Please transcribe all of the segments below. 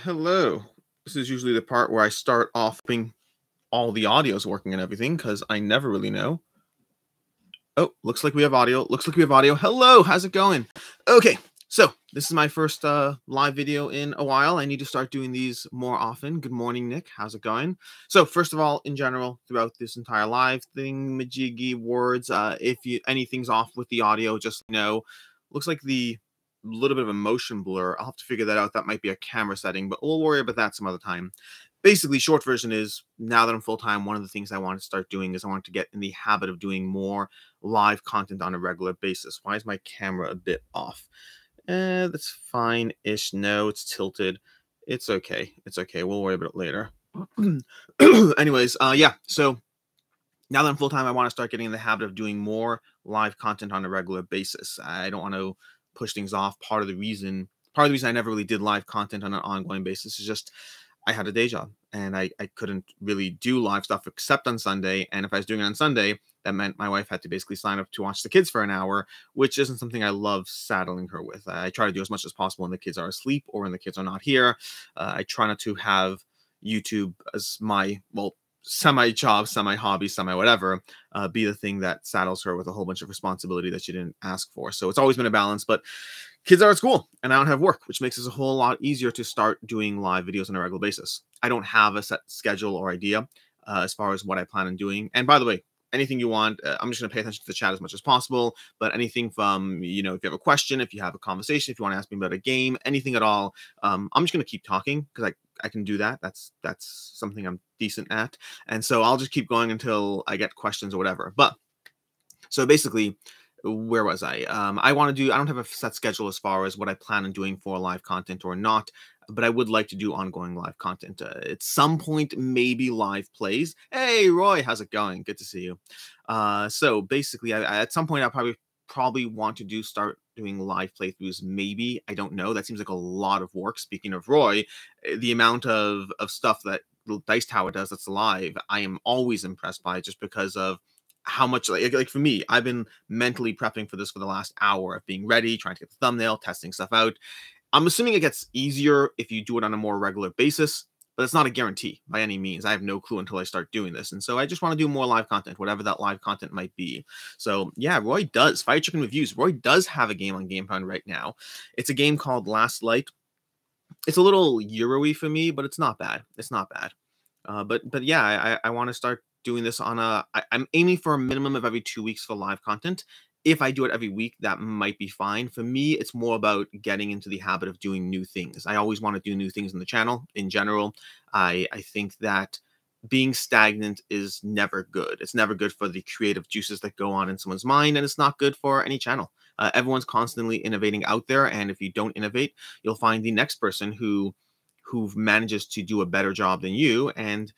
Hello. This is usually the part where I start off being all the audio's working and everything because I never really know. Oh, looks like we have audio. Looks like we have audio. Hello, how's it going? Okay, so this is my first live video in a while. I need to start doing these more often. Good morning, Nick. How's it going? So first of all, in general, throughout this entire live thing, majiggy words, if anything's off with the audio, just know. Looks like the little bit of a motion blur. I'll have to figure that out. That might be a camera setting, but we'll worry about that some other time. Basically, short version is now that I'm full-time, one of the things I want to start doing is I want to get in the habit of doing more live content on a regular basis. Why is my camera a bit off? That's fine-ish. No, it's tilted. It's okay. It's okay. We'll worry about it later. Anyways, yeah. So now that I'm full-time, I want to start getting in the habit of doing more live content on a regular basis. I don't want to push things off. Part of the reason I never really did live content on an ongoing basis is just I had a day job and I couldn't really do live stuff except on Sunday. And if I was doing it on Sunday, that meant my wife had to basically sign up to watch the kids for an hour, which isn't something I love saddling her with. I try to do as much as possible when the kids are asleep or when the kids are not here. I try not to have YouTube as my, well, semi-job, semi-hobby, semi-whatever, be the thing that saddles her with a whole bunch of responsibility that she didn't ask for. So it's always been a balance, but kids are at school and I don't have work, which makes it a whole lot easier to start doing live videos on a regular basis. I don't have a set schedule or idea as far as what I plan on doing. And by the way, anything you want, I'm just going to pay attention to the chat as much as possible, but anything from, if you have a question, if you have a conversation, if you want to ask me about a game, anything at all, I'm just going to keep talking because I can do that. That's something I'm decent at. And so I'll just keep going until I get questions or whatever. But so basically, where was I? I don't have a set schedule as far as what I plan on doing for live content or not, but I would like to do ongoing live content. At some point, maybe live plays. Hey, Roy, how's it going? Good to see you. So basically, at some point, I'll probably want to start doing live playthroughs. Maybe, I don't know. That seems like a lot of work. Speaking of Roy, the amount of stuff that Dice Tower does that's live, I am always impressed by just because of how much, like for me, I've been mentally prepping for this for the last hour of being ready, trying to get the thumbnail, testing stuff out. I'm assuming it gets easier if you do it on a more regular basis, but it's not a guarantee by any means. I have no clue until I start doing this. And so I just want to do more live content, whatever that live content might be. So yeah, Roy does. Fire Chicken Reviews. Roy does have a game on GameFound right now. It's a game called Last Light. It's a little Euro-y for me, but it's not bad. It's not bad. But yeah, I want to start doing this on I'm aiming for a minimum of every 2 weeks for live content. If I do it every week, that might be fine. For me, it's more about getting into the habit of doing new things. I always want to do new things in the channel in general. I think that being stagnant is never good. It's never good for the creative juices that go on in someone's mind, and it's not good for any channel. Everyone's constantly innovating out there, and if you don't innovate, you'll find the next person who manages to do a better job than you, and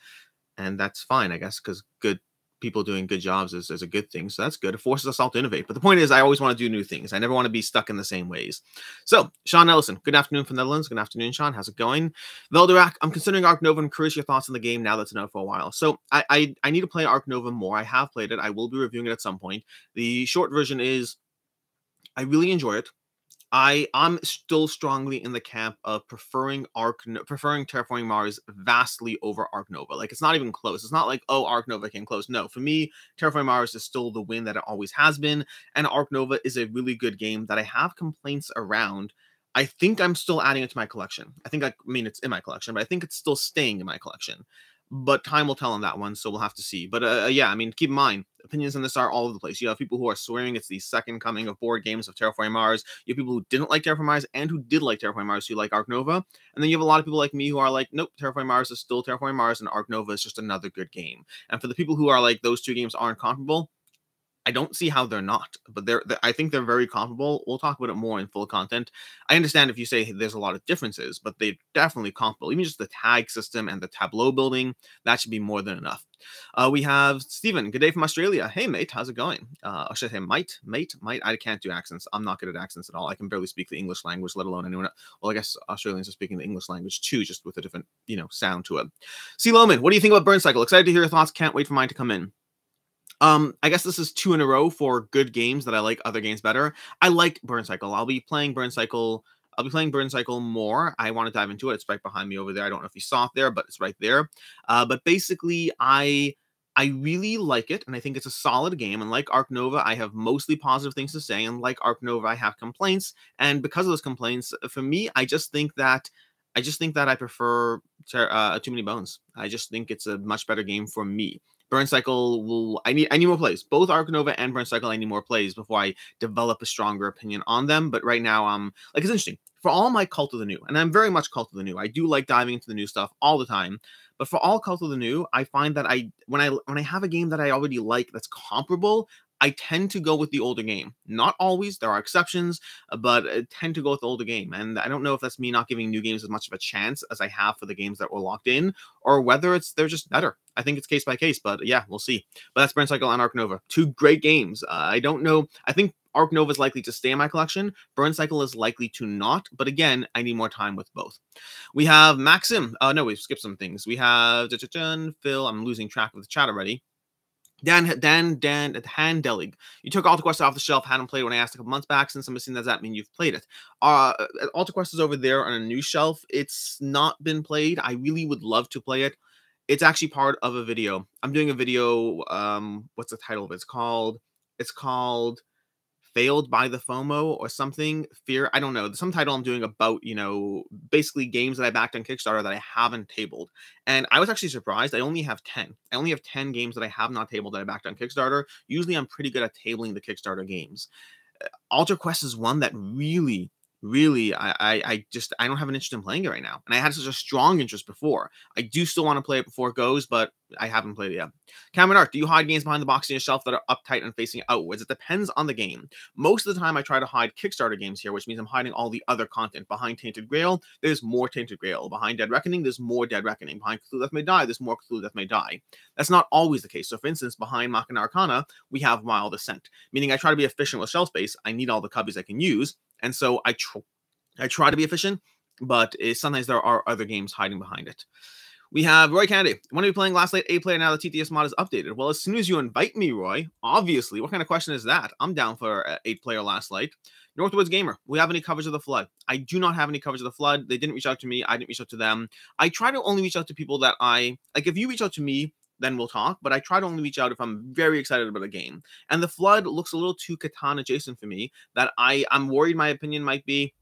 that's fine, I guess, because good people doing good jobs is a good thing. So that's good. It forces us all to innovate. But the point is, I always want to do new things. I never want to be stuck in the same ways. So, Sean Ellison, good afternoon from the Netherlands. Good afternoon, Sean. How's it going? Veldorak, I'm considering Ark Nova and curious your thoughts on the game now that's been out for a while. So, I need to play Ark Nova more. I have played it. I will be reviewing it at some point. The short version is I really enjoy it. I'm still strongly in the camp of preferring Terraforming Mars vastly over Ark Nova. Like, it's not even close. It's not like, oh, Ark Nova came close. No, for me, Terraforming Mars is still the win that it always has been, and Ark Nova is a really good game that I have complaints around. I think I'm still adding it to my collection. I mean, it's in my collection, but I think it's still staying in my collection. But time will tell on that one, so we'll have to see. But yeah, I mean, keep in mind, opinions on this are all over the place. You have people who are swearing it's the second coming of board games of Terraforming Mars. You have people who didn't like Terraforming Mars and who did like Terraforming Mars who like Ark Nova. And then you have a lot of people like me who are like, nope, Terraforming Mars is still Terraforming Mars and Ark Nova is just another good game. And for the people who are like, those two games aren't comparable, I don't see how they're not, but I think they're very comparable. We'll talk about it more in full content. I understand if you say there's a lot of differences, but they're definitely comparable. Even just the tag system and the tableau building, that should be more than enough. We have Stephen. Good day from Australia. Hey, mate. How's it going? Or should I say mate? I can't do accents. I'm not good at accents at all. I can barely speak the English language, let alone anyone else. Well, I guess Australians are speaking the English language too, just with a different, sound to it. C. Loman, what do you think about Burn Cycle? Excited to hear your thoughts. Can't wait for mine to come in. I guess this is 2 in a row for good games that I like other games better. I like Burn Cycle. I'll be playing Burn Cycle I'll be playing Burn Cycle more. I want to dive into it. It's right behind me over there. I don't know if you saw it there, but it's right there. But basically, I really like it, and I think it's a solid game. And like Arc Nova, I have mostly positive things to say. And like Arc Nova, I have complaints. And because of those complaints, for me, I just think that I prefer Too Many Bones. I just think it's a much better game for me. Burn Cycle will I need more plays. Both Arc Nova and Burn Cycle, I need more plays before I develop a stronger opinion on them. But right now, like, it's interesting. For all my Cult of the New, and I'm very much Cult of the New. I do like diving into the new stuff all the time. But for all Cult of the New, I find that when I have a game that I already like that's comparable, I tend to go with the older game. Not always, there are exceptions, but I tend to go with the older game. And I don't know if that's me not giving new games as much of a chance as I have for the games that were locked in, or whether they're just better. I think it's case by case, but yeah, we'll see. But that's Burn Cycle and Arc Nova. Two great games. I don't know. I think Arc Nova is likely to stay in my collection. Burn Cycle is likely to not. But again, I need more time with both. We have Maxim. No, we've skipped some things. We have Phil. I'm losing track of the chat already. Dan Delig. You took Alta Quest off the shelf, hadn't played when I asked a couple months back. Since I'm missing, does that mean you've played it? Alta Quest is over there on a new shelf. It's not been played. I really would love to play it. It's actually part of a video. I'm doing a video. What's the title of it? It's called Failed by the FOMO or something. Fear. I don't know. Some title I'm doing about, basically games that I backed on Kickstarter that I haven't tabled. And I was actually surprised. I only have 10. I only have 10 games that I have not tabled that I backed on Kickstarter. Usually I'm pretty good at tabling the Kickstarter games. Alta Quest is one that really I don't have an interest in playing it right now, and I had such a strong interest before. I do still want to play it before it goes, but I haven't played it yet. Cameron Art, do you hide games behind the box on your shelf that are uptight and facing outwards? It depends on the game. Most of the time I try to hide Kickstarter games here, which means I'm hiding all the other content. Behind Tainted Grail, there's more Tainted Grail. Behind Dead Reckoning, there's more Dead Reckoning. Behind Cthulhu Death May Die, there's more Cthulhu Death May Die. That's not always the case. So for instance, behind Machina Arcana, we have Wild Ascent, meaning I try to be efficient with shelf space. I need all the cubbies I can use. And so I try to be efficient, but sometimes there are other games hiding behind it. We have Roy Kennedy. Want to be playing Last Light 8-player now the TTS mod is updated? Well, as soon as you invite me, Roy, obviously. What kind of question is that? I'm down for 8-player Last Light. Northwoods Gamer. We have any coverage of the Flood? I do not have any coverage of the Flood. They didn't reach out to me. I didn't reach out to them. I try to only reach out to people that like. If you reach out to me, then we'll talk. But I try to only reach out if I'm very excited about a game. And the Flood looks a little too Catan adjacent for me that I'm worried my opinion might be,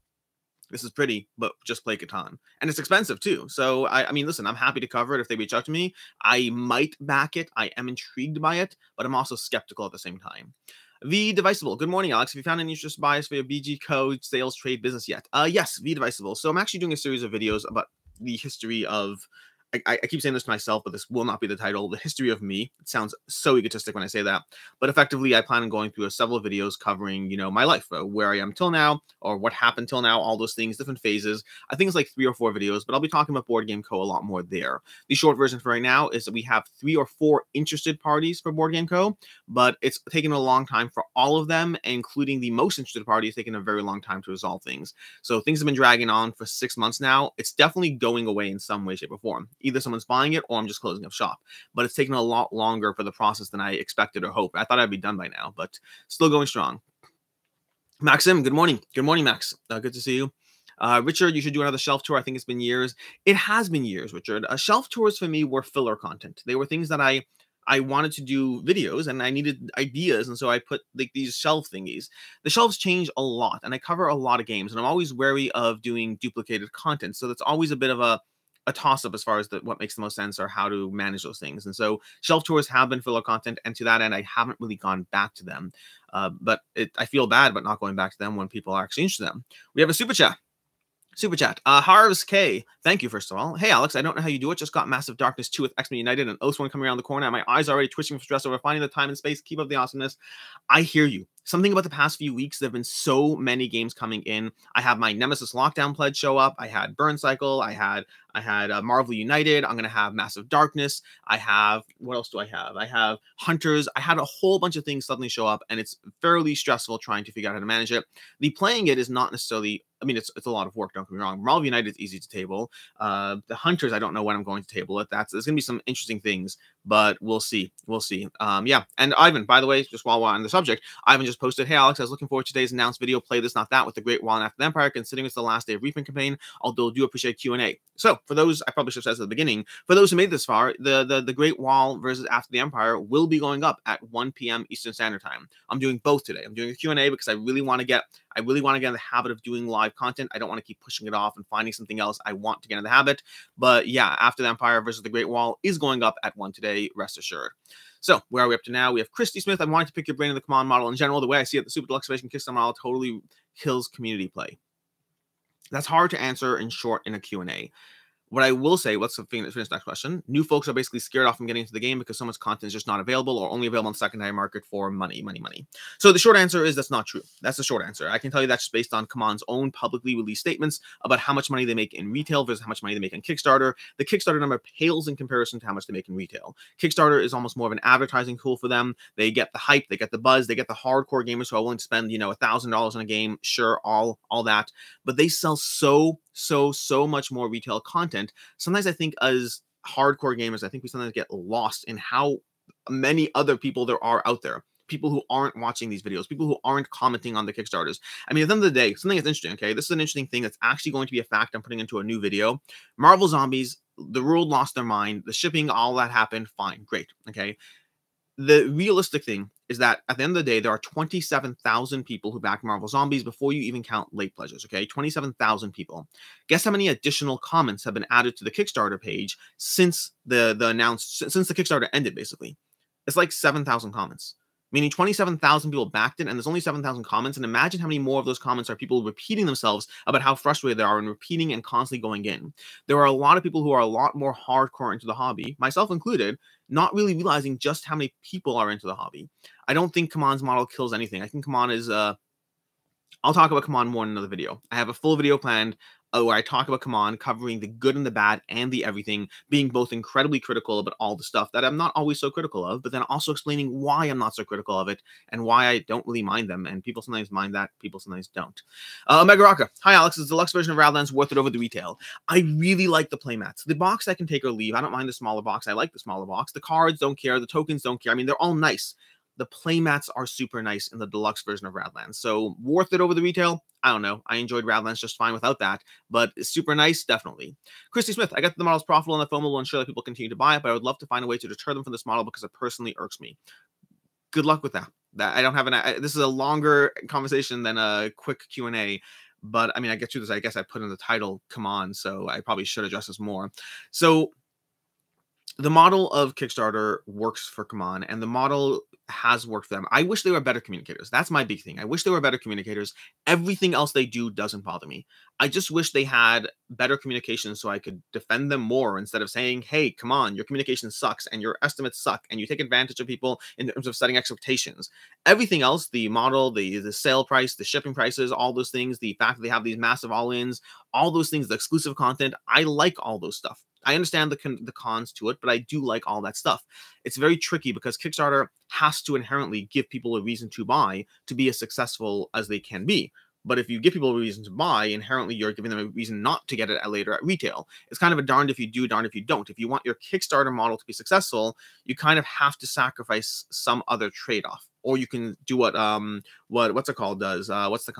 this is pretty, but just play Catan. And it's expensive too. So, I mean, listen, I'm happy to cover it if they reach out to me. I might back it. I am intrigued by it, but I'm also skeptical at the same time. V Deviceable. Good morning, Alex. Have you found any interest bias for your BG code sales trade business yet? Yes, V Deviceable. So I'm actually doing a series of videos about the history of, I keep saying this to myself, but this will not be the title. The history of me. It sounds so egotistic when I say that. But effectively, I plan on going through several videos covering, my life, where I am till now, or what happened till now, all those things, different phases. I think it's like 3 or 4 videos, but I'll be talking about Board Game Co. a lot more there. The short version for right now is that we have 3 or 4 interested parties for Board Game Co., but it's taken a long time for all of them, including the most interested party, it's taken a very long time to resolve things. So things have been dragging on for 6 months now. It's definitely going away in some way, shape, or form. Either someone's buying it or I'm just closing up shop. But it's taken a lot longer for the process than I expected or hoped. I thought I'd be done by now, but still going strong. Maxim, good morning. Good morning, Max. Good to see you. Richard, you should do another shelf tour. I think it's been years. It has been years, Richard. Shelf tours for me were filler content. They were things that I wanted to do videos and I needed ideas. And so I put like these shelf thingies. The shelves change a lot and I cover a lot of games and I'm always wary of doing duplicated content. So that's always a bit of a toss-up as far as what makes the most sense or how to manage those things. And so shelf tours have been filler content, and to that end, I haven't really gone back to them. But I feel bad about not going back to them when people are actually interested in them. We have a super chat. Harv's K. Thank you, first of all. Hey, Alex, I don't know how you do it. Just got Massive Darkness 2 with X-Men United and Oath 1 coming around the corner. And my eyes are already twitching from stress over finding the time and space. Keep up the awesomeness. I hear you. Something about the past few weeks, there have been so many games coming in. I have my Nemesis Lockdown pledge show up. I had Burn Cycle. I had Marvel United. I'm going to have Massive Darkness. I have, what else do I have? I have Hunters. I had a whole bunch of things suddenly show up, and it's fairly stressful trying to figure out how to manage it. The playing it is not necessarily, I mean, it's a lot of work, don't get me wrong. Marvel United is easy to table. The Hunters, I don't know when I'm going to table it. There's going to be some interesting things, but we'll see. We'll see. Yeah. And Ivan, by the way, just while we're on the subject, Ivan just posted, "Hey Alex, I was looking forward to today's announced video. Play this, not that, with the Great Wall and After the Empire, considering it's the last day of reprint campaign. Although I do appreciate Q&A." So for those, I probably should have said at the beginning, for those who made this far, the Great Wall versus After the Empire will be going up at 1 p.m. Eastern Standard Time. I'm doing both today. I'm doing a Q&A because I really want to get in the habit of doing live content. I don't want to keep pushing it off and finding something else. I want to get in the habit. But yeah, After the Empire versus the Great Wall is going up at 1 today, rest assured. So where are we up to now? We have Christy Smith. I wanted to pick your brain on the CMON model in general. The way I see it, the Super Deluxe Edition Kickstarter model totally kills community play. That's hard to answer in short in a Q&A. What I will say, what's the thing that's next question? New folks are basically scared off from getting into the game because so much content is just not available or only available on the secondary market for money. So the short answer is that's not true. That's the short answer. I can tell you that's just based on CMON's own publicly released statements about how much money they make in retail versus how much money they make in Kickstarter. The Kickstarter number pales in comparison to how much they make in retail. Kickstarter is almost more of an advertising tool for them. They get the hype, they get the buzz, they get the hardcore gamers who are willing to spend, $1,000 on a game. Sure, all that. But they sell so much more retail content. Sometimes I think as hardcore gamers, I think we sometimes get lost in how many other people there are out there. People who aren't watching these videos, people who aren't commenting on the Kickstarters. I mean, at the end of the day, something that's interesting, okay? This is an interesting thing that's actually going to be a fact I'm putting into a new video. Marvel Zombies, the world lost their mind. The shipping, all that happened. Fine, great, okay? The realistic thing is that at the end of the day, there are 27,000 people who backed Marvel Zombies before you even count late pledgers, okay? 27,000 people. Guess how many additional comments have been added to the Kickstarter page since the Kickstarter ended, basically? It's like 7,000 comments. Meaning 27,000 people backed it, and there's only 7,000 comments. And imagine how many more of those comments are people repeating themselves about how frustrated they are and repeating and constantly going in. There are a lot of people who are a lot more hardcore into the hobby, myself included, not really realizing just how many people are into the hobby. I don't think CMON's model kills anything. I think CMON is, I'll talk about CMON more in another video. I have a full video planned where I talk about CMON, covering the good and the bad and the everything, being both incredibly critical about all the stuff that I'm not always so critical of, but then also explaining why I'm not so critical of it and why I don't really mind them. And people sometimes mind that, people sometimes don't. Omega Rocka. Hi, Alex. Is the deluxe version of Radlands worth it over the retail? I really like the playmats. The box I can take or leave. I don't mind the smaller box. I like the smaller box. The cards don't care. The tokens don't care. I mean, they're all nice. The playmats are super nice in the deluxe version of Radlands. So worth it over the retail? I don't know. I enjoyed Radlands just fine without that, but super nice, definitely. Christy Smith, I get the model's profitable and the FOMO will ensure that people continue to buy it, but I would love to find a way to deter them from this model because it personally irks me. Good luck with that. I don't have this is a longer conversation than a quick Q&A, but I mean, I get through this. I guess I put in the title, CMON, so I probably should address this more. So the model of Kickstarter works for CMON, and the model has worked for them. I wish they were better communicators. That's my big thing. I wish they were better communicators. Everything else they do doesn't bother me. I just wish they had better communication so I could defend them more instead of saying, hey, come on, your communication sucks and your estimates suck and you take advantage of people in terms of setting expectations. Everything else, the model, the sale price, the shipping prices, all those things, the fact that they have these massive all-ins, all those things, the exclusive content, I like all those stuff. I understand the cons to it, but I do like all that stuff. It's very tricky because Kickstarter has to inherently give people a reason to buy to be as successful as they can be. But if you give people a reason to buy, inherently you're giving them a reason not to get it later at retail. It's kind of a darned if you do, darned if you don't. If you want your Kickstarter model to be successful, you kind of have to sacrifice some other trade-off. Or you can do what's it called does. What's the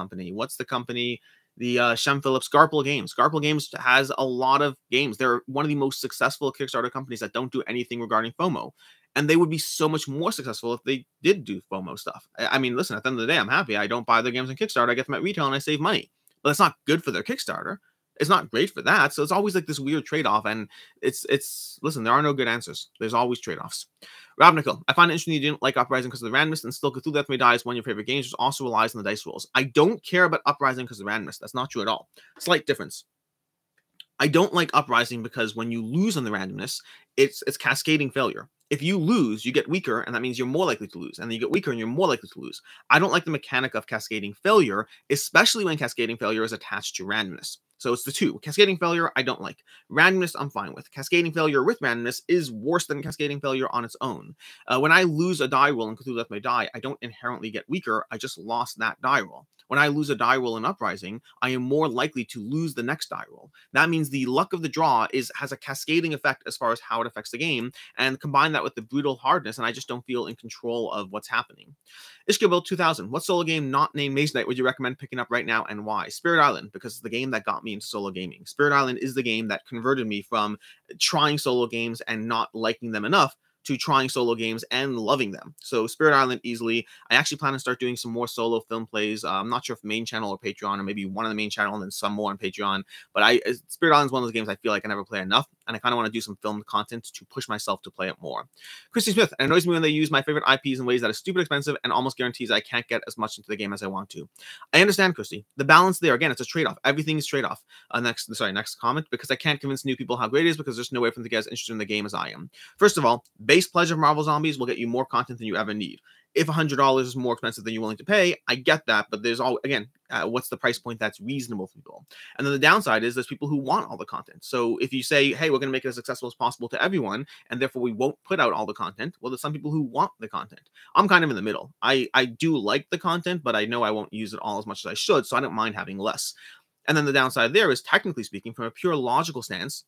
company? The Shem Phillips Garple Games. Garple Games has a lot of games. They're one of the most successful Kickstarter companies that don't do anything regarding FOMO. And they would be so much more successful if they did do FOMO stuff. I mean, listen, at the end of the day, I'm happy. I don't buy their games on Kickstarter. I get them at retail and I save money. But it's not good for their Kickstarter. It's not great for that. So it's always like this weird trade-off. And listen, there are no good answers. There's always trade-offs. Rob Nickel, I find it interesting you didn't like Uprising because of the randomness and still Cthulhu Death May Die is one of your favorite games, which also relies on the dice rolls. I don't care about Uprising because of the randomness. That's not true at all. Slight difference. I don't like Uprising because when you lose on the randomness, it's cascading failure. If you lose, you get weaker, and that means you're more likely to lose. And then you get weaker, and you're more likely to lose. I don't like the mechanic of cascading failure, especially when cascading failure is attached to randomness. So it's the two. Cascading failure, I don't like. Randomness, I'm fine with. Cascading failure with randomness is worse than cascading failure on its own. When I lose a die roll in Cthulhu Death May Die, I don't inherently get weaker. I just lost that die roll. When I lose a die roll in Uprising, I am more likely to lose the next die roll. That means the luck of the draw has a cascading effect as far as how it affects the game, and combine that with the brutal hardness, and I just don't feel in control of what's happening. Ishkabil 2000, what solo game not named Maze Knight would you recommend picking up right now, and why? Spirit Island, because it's the game that got me into solo gaming. Spirit Island is the game that converted me from trying solo games and not liking them enough to trying solo games and loving them. So Spirit Island easily. I actually plan to start doing some more solo film plays. I'm not sure if main channel or Patreon, or maybe one on the main channel and then some more on Patreon. But Spirit Island is one of those games I feel like I never play enough, and I kind of want to do some filmed content to push myself to play it more. Christy Smith, it annoys me when they use my favorite IPs in ways that are stupid expensive and almost guarantees I can't get as much into the game as I want to. I understand, Christy. The balance there, again, it's a trade-off. Everything is trade-off. Next comment, because I can't convince new people how great it is because there's no way for them to get as interested in the game as I am. First of all, base pledge of Marvel Zombies will get you more content than you ever need. If $100 is more expensive than you're willing to pay, I get that, but there's all, again, what's the price point that's reasonable for people? And then the downside is there's people who want all the content. So if you say, hey, we're going to make it as accessible as possible to everyone, and therefore we won't put out all the content, well, there's some people who want the content. I'm kind of in the middle. I do like the content, but I know I won't use it all as much as I should, so I don't mind having less. And then the downside there is, technically speaking, from a pure logical stance,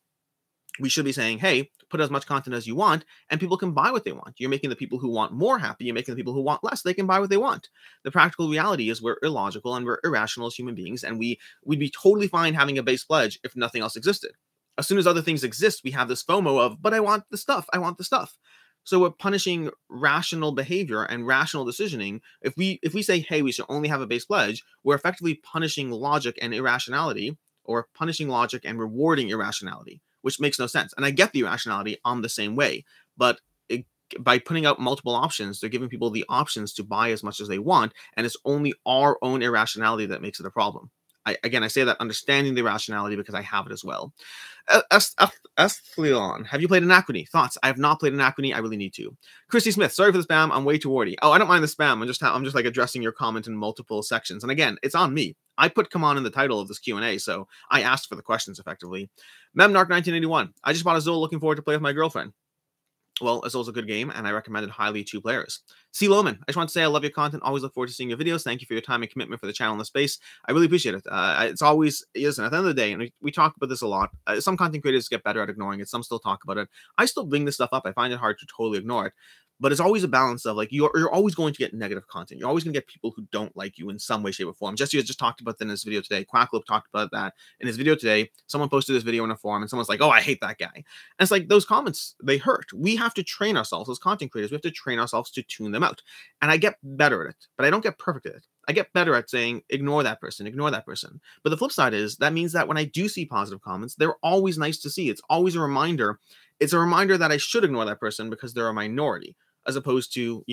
we should be saying, hey, put as much content as you want, and people can buy what they want. You're making the people who want more happy. You're making the people who want less, they can buy what they want. The practical reality is we're illogical and we're irrational as human beings, and we'd be totally fine having a base pledge if nothing else existed. As soon as other things exist, we have this FOMO of, but I want the stuff. I want the stuff. So we're punishing rational behavior and rational decisioning. If we say, hey, we should only have a base pledge, we're effectively punishing logic and irrationality, or punishing logic and rewarding irrationality, which makes no sense. And I get the irrationality on the same way, but by putting out multiple options, they're giving people the options to buy as much as they want, and it's only our own irrationality that makes it a problem. I say that understanding the irrationality because I have it as well. Leon, have you played Anachrony? Thoughts? I have not played Anachrony. I really need to. Christy Smith, sorry for the spam. I'm way too wordy. Oh, I don't mind the spam. I'm just like addressing your comment in multiple sections. And again, it's on me. I put "come on" in the title of this Q&A, so I asked for the questions effectively. Memnark 1981. I just bought a Zola, looking forward to play with my girlfriend. Well, Azul's a good game, and I recommend it highly to players. C. Loman, I just want to say I love your content. Always look forward to seeing your videos. Thank you for your time and commitment for the channel and the space. I really appreciate it. It's always, listen, at the end of the day, and we talk about this a lot, some content creators get better at ignoring it. Some still talk about it. I still bring this stuff up. I find it hard to totally ignore it. But it's always a balance of, like, you're always going to get negative content. You're always going to get people who don't like you in some way, shape, or form. Jesse has just talked about that in his video today. Quacklope talked about that in his video today. Someone posted this video in a forum, and someone's like, oh, I hate that guy. And it's like, those comments, they hurt. We have to train ourselves as content creators. We have to train ourselves to tune them out. And I get better at it, but I don't get perfect at it. I get better at saying, ignore that person, ignore that person. But the flip side is, that means that when I do see positive comments, they're always nice to see. It's always a reminder. It's a reminder that I should ignore that person because they're a minority, as opposed to,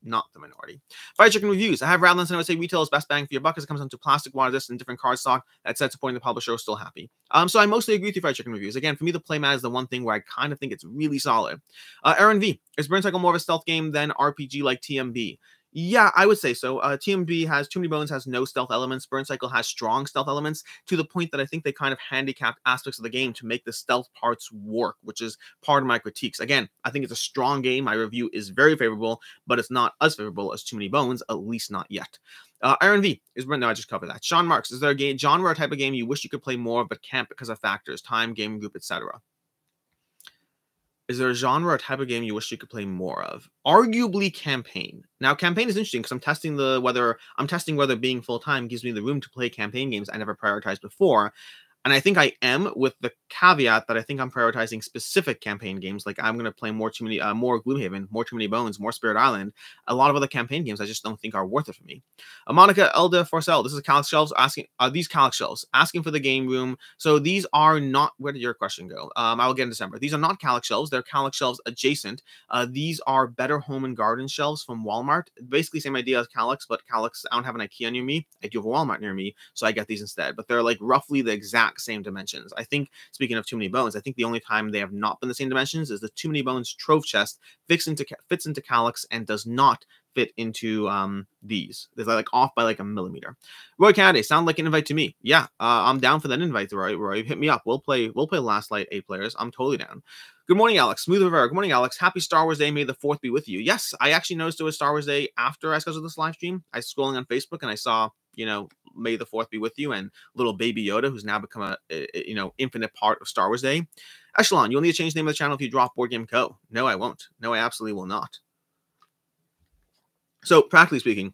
not the minority. Fried Chicken Reviews. I have Radlands, and I would say retail is best bang for your buck as it comes down to plastic, water discs, and different card stock. That said, supporting the publisher is still happy. So I mostly agree with you, Fried Chicken Reviews. Again, for me, the playmat is the one thing where I kind of think it's really solid. Aaron V. Is Burn Cycle more of a stealth game than RPG like TMB? Yeah, I would say so. TMB has Too Many Bones has no stealth elements. Burn Cycle has strong stealth elements, to the point that I think they kind of handicapped aspects of the game to make the stealth parts work, which is part of my critiques. Again, I think it's a strong game. My review is very favorable, but it's not as favorable as Too Many Bones, at least not yet. Aaron V. No, I just covered that. Sean Marks, is there a game, genre or type of game you wish you could play more of but can't because of factors, time, game group, etc.? Is there a genre or type of game you wish you could play more of? Arguably campaign. Now, campaign is interesting because I'm testing whether being full-time gives me the room to play campaign games I never prioritized before. And I think I am, with the caveat that I think I'm prioritizing specific campaign games. Like, I'm going to play more Gloomhaven, more Too Many Bones, more Spirit Island. A lot of other campaign games I just don't think are worth it for me. Monica Elda Forcell, this is Calyx Shelves asking, these Calyx Shelves, asking for the game room. So these are not, where did your question go? I will get in December. These are not Calyx Shelves. They're Calyx Shelves adjacent. These are Better Home and Garden shelves from Walmart. Basically same idea as Calyx, but Calyx, I don't have an IKEA near me. I do have a Walmart near me, so I get these instead. But they're like roughly the exact same dimensions. I think, speaking of Too Many Bones, I think the only time they have not been the same dimensions is the Too Many Bones trove chest fits into Calyx and does not fit into these. They're like off by like a millimeter. Roy Kennedy, sound like an invite to me. Yeah, I'm down for that invite, Roy. Hit me up. We'll play Last Light 8 players. I'm totally down. Good morning, Alex. Smooth Rivera. Good morning, Alex. Happy Star Wars Day. May the 4th be with you. Yes, I actually noticed it was Star Wars Day after I scheduled this live stream. I was scrolling on Facebook and I saw you know, may the fourth be with you, and little baby Yoda, who's now become you know, infinite part of Star Wars Day. Echelon, you'll need to change the name of the channel if you drop Board Game Co. No, I won't. No, I absolutely will not. So practically speaking,